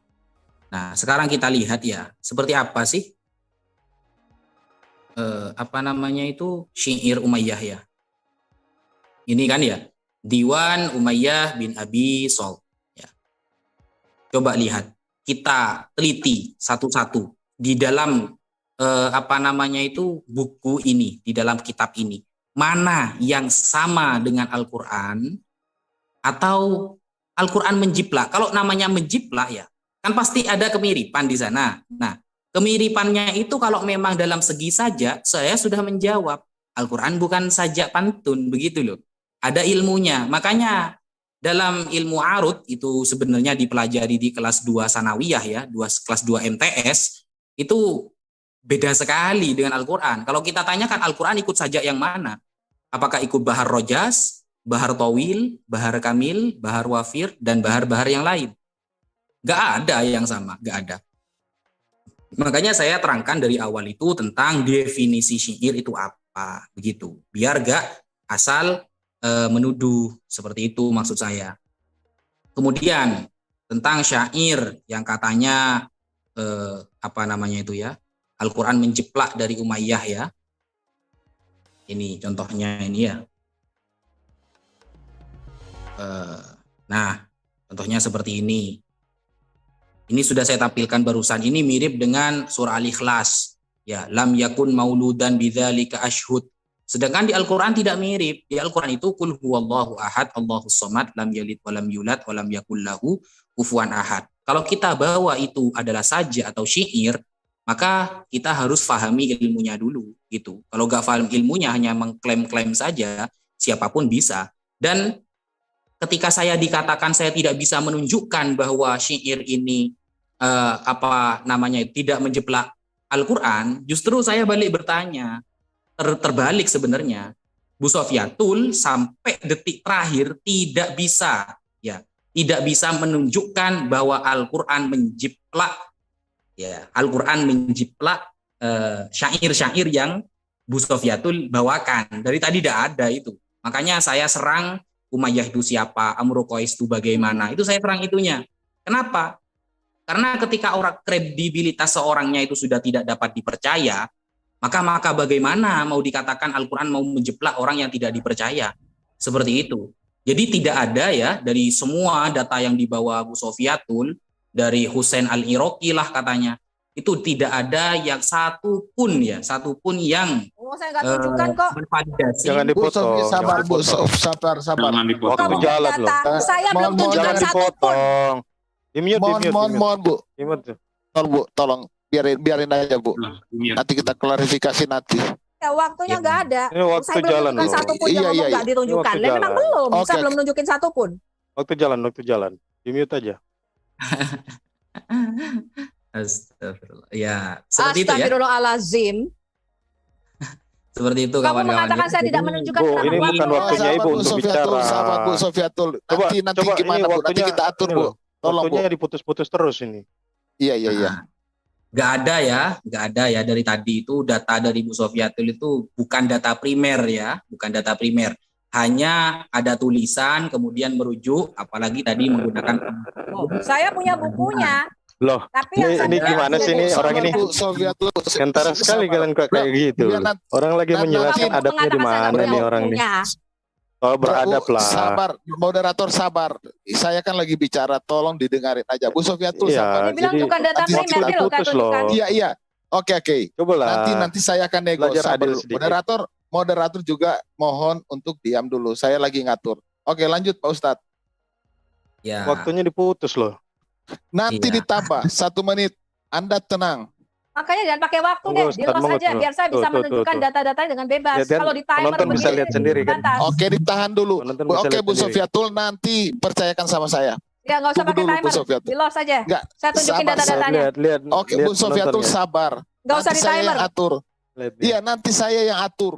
Speaker 5: Nah, sekarang kita lihat ya, seperti apa sih apa namanya itu syair Umayyah ya. Ini kan ya, Diwan Umayyah bin Abi Salt ya. Coba lihat, kita teliti satu-satu di dalam apa namanya itu buku ini, di dalam kitab ini. Mana yang sama dengan Al-Quran atau Al-Quran menjiplak. Kalau namanya menjiplak ya, kan pasti ada kemiripan di sana. Nah, kemiripannya itu kalau memang dalam segi saja, saya sudah menjawab. Al-Quran bukan sajak pantun, begitu loh. Ada ilmunya. Makanya dalam ilmu arud, itu sebenarnya dipelajari di kelas 2 sanawiyah ya, kelas 2 MTS, itu beda sekali dengan Al-Quran. Kalau kita tanyakan Al-Quran ikut sajak yang mana? Apakah ikut Bahar Rojas, Bahar Tawil, Bahar Kamil, Bahar Wafir, dan bahar-bahar yang lain? Gak ada yang sama, gak ada. Makanya saya terangkan dari awal itu tentang definisi syair itu apa, begitu. Biar gak asal menuduh, seperti itu maksud saya. Kemudian tentang syair yang katanya apa namanya itu ya, Al-Quran menjiplak dari Umayyah ya. Ini contohnya ini ya. Nah, contohnya seperti ini. Ini sudah saya tampilkan barusan. Ini mirip dengan surah Al-Ikhlas. Ya, lam yakun mauludan bidzalika ashhud. Sedangkan di Al-Quran tidak mirip. Di Al-Quran itu qul huwallahu ahad, Allahus samad, lam yalid walam yulad walam yakul lahu kufuwan ahad. Kalau kita bawa itu adalah saja atau syair, maka kita harus pahami ilmunya dulu gitu. Kalau nggak paham ilmunya hanya mengklaim-klaim saja, siapapun bisa. Dan ketika saya dikatakan saya tidak bisa menunjukkan bahwa syair ini apa namanya tidak menjeplak Al-Quran, justru saya balik bertanya, terbalik sebenarnya. Bu Sofiatul sampai detik terakhir tidak bisa menunjukkan bahwa Al-Quran menjiplak ya, Al-Quran menjiplak syair-syair yang Bu Sofiatul bawakan. Dari tadi tidak ada itu. Makanya saya serang Umayyah itu siapa, Amru Qais itu bagaimana. Itu saya serang itunya. Kenapa? Karena ketika orang kredibilitas seorangnya itu sudah tidak dapat dipercaya, maka bagaimana mau dikatakan Al-Quran mau menjeplak orang yang tidak dipercaya? Seperti itu. Jadi tidak ada ya dari semua data yang dibawa Bu Sofiatul, dari Husain Al-Iraqi lah katanya, itu tidak ada yang satupun yang
Speaker 2: Saya nggak tunjukkan kok.
Speaker 5: bervalidasi.
Speaker 3: Jangan
Speaker 4: Bu
Speaker 3: dipotong.
Speaker 4: Sofi, sabar
Speaker 3: jangan
Speaker 4: Bu
Speaker 3: dipotong.
Speaker 4: Sof, sabar.
Speaker 7: Jangan dipotong.
Speaker 3: Waktu
Speaker 2: Kamu
Speaker 3: jalan loh.
Speaker 2: datang, saya belum
Speaker 4: Mohon,
Speaker 2: tunjukkan
Speaker 3: Jangan
Speaker 2: satupun.
Speaker 3: dipotong.
Speaker 4: Mohon Bu,
Speaker 3: Dimute.
Speaker 4: tolong Bu, tolong biarin aja Bu.
Speaker 7: Nah, ini ya.
Speaker 4: Nanti kita klarifikasi nanti.
Speaker 2: Ya, waktunya nggak ada.
Speaker 3: Ini waktu
Speaker 2: Saya belum
Speaker 3: jalan
Speaker 2: tunjukkan
Speaker 3: loh.
Speaker 2: satupun yang
Speaker 4: Iya,
Speaker 2: ngomong
Speaker 4: iya,
Speaker 2: nggak ditunjukkan.
Speaker 3: Ini
Speaker 2: Lah
Speaker 3: waktu
Speaker 2: memang
Speaker 3: jalan.
Speaker 2: belum. Saya
Speaker 4: Oke.
Speaker 2: belum nunjukin satupun.
Speaker 3: Waktu jalan. Di-mute aja.
Speaker 5: Astagfirullah. Ya, seperti itu ya.
Speaker 2: Astagfirullahalazim.
Speaker 5: Seperti itu
Speaker 2: Kamu
Speaker 5: kawan-kawan.
Speaker 2: mengatakan saya tidak menunjukkan
Speaker 3: Bu,
Speaker 2: kenapa
Speaker 3: ini
Speaker 2: Bapak
Speaker 3: bukan
Speaker 2: mau
Speaker 3: waktunya
Speaker 2: ngomong?
Speaker 3: Ibu untuk bicara.
Speaker 4: Sahabat Bu Sofiatul. Nanti
Speaker 3: Coba,
Speaker 4: gimana
Speaker 3: ini
Speaker 4: Bu? Nanti
Speaker 3: waktunya-
Speaker 4: kita atur
Speaker 3: ini
Speaker 4: Bu.
Speaker 3: loh.
Speaker 4: Tolong Bu.
Speaker 3: Waktunya diputus-putus terus ini.
Speaker 4: Iya.
Speaker 5: Nah, Nggak ada ya dari tadi itu data dari Bu Sofiatul itu bukan data primer ya, bukan data primer. Hanya ada tulisan kemudian merujuk, apalagi tadi menggunakan.
Speaker 2: Saya punya bukunya.
Speaker 3: Loh,
Speaker 2: Tapi yang saya
Speaker 3: ini
Speaker 2: bilang
Speaker 3: gimana sih ini orang ini?
Speaker 4: Bu Sofiatul,
Speaker 3: Antara sekali kalian kok kayak gitu.
Speaker 4: Biar nanti-
Speaker 3: Orang lagi
Speaker 4: nanti-
Speaker 3: menjelaskan
Speaker 2: Kamu
Speaker 3: adabnya di
Speaker 2: mengatakan saya
Speaker 3: mana
Speaker 2: punya
Speaker 3: nih orang ini.
Speaker 2: bukunya.
Speaker 3: Oh, beradab
Speaker 4: Bu,
Speaker 3: lah.
Speaker 4: sabar, moderator sabar. Saya kan lagi bicara, tolong didengarin aja. Bu Sofiatul
Speaker 3: Iya,
Speaker 4: sabar.
Speaker 2: Dia bilang
Speaker 3: jadi
Speaker 2: bukan data
Speaker 4: nanti
Speaker 2: primer
Speaker 4: kita
Speaker 2: nih loh,
Speaker 3: putus
Speaker 2: saya tunjukkan.
Speaker 3: loh.
Speaker 4: Iya. Oke.
Speaker 3: Coba lah.
Speaker 4: Nanti saya akan nego.
Speaker 3: Belajar
Speaker 4: Sabar
Speaker 3: adil
Speaker 4: dulu.
Speaker 3: sedikit.
Speaker 4: Moderator juga mohon untuk diam dulu. Saya lagi ngatur. Oke, lanjut Pak Ustadz.
Speaker 5: Ya.
Speaker 3: Waktunya diputus loh.
Speaker 4: Nanti
Speaker 5: Iya.
Speaker 4: ditambah 1 menit. Anda tenang.
Speaker 2: Makanya jangan pakai waktu
Speaker 3: Tunggu,
Speaker 2: deh,
Speaker 3: Ustaz,
Speaker 2: di los
Speaker 3: tunggu,
Speaker 2: aja
Speaker 3: tunggu.
Speaker 2: biar saya bisa
Speaker 3: Tuh,
Speaker 2: menunjukkan
Speaker 3: tuh.
Speaker 2: data-datanya dengan bebas.
Speaker 3: Lihat,
Speaker 2: Kalau di timer
Speaker 3: penonton bisa
Speaker 2: begini,
Speaker 3: lihat sendiri kan.
Speaker 2: batas.
Speaker 4: Oke, ditahan dulu.
Speaker 3: Penonton bisa
Speaker 4: Oke,
Speaker 3: lihat
Speaker 4: Bu
Speaker 3: sendiri.
Speaker 4: Sofiatul, nanti percayakan sama saya.
Speaker 2: Ya nggak usah
Speaker 4: Tunggu
Speaker 2: pakai
Speaker 4: dulu, Bu
Speaker 2: timer,
Speaker 4: Sofiatul.
Speaker 2: di los aja.
Speaker 4: Enggak,
Speaker 2: Saya tunjukin
Speaker 4: sabar,
Speaker 2: data-datanya.
Speaker 3: Lihat.
Speaker 4: Oke,
Speaker 3: lihat
Speaker 4: Bu Sofiatul
Speaker 3: penontonnya.
Speaker 4: sabar.
Speaker 2: Nggak usah
Speaker 4: Nanti
Speaker 2: di
Speaker 4: saya
Speaker 2: timer.
Speaker 4: yang atur.
Speaker 3: Lihat,
Speaker 4: Iya, nanti saya yang atur.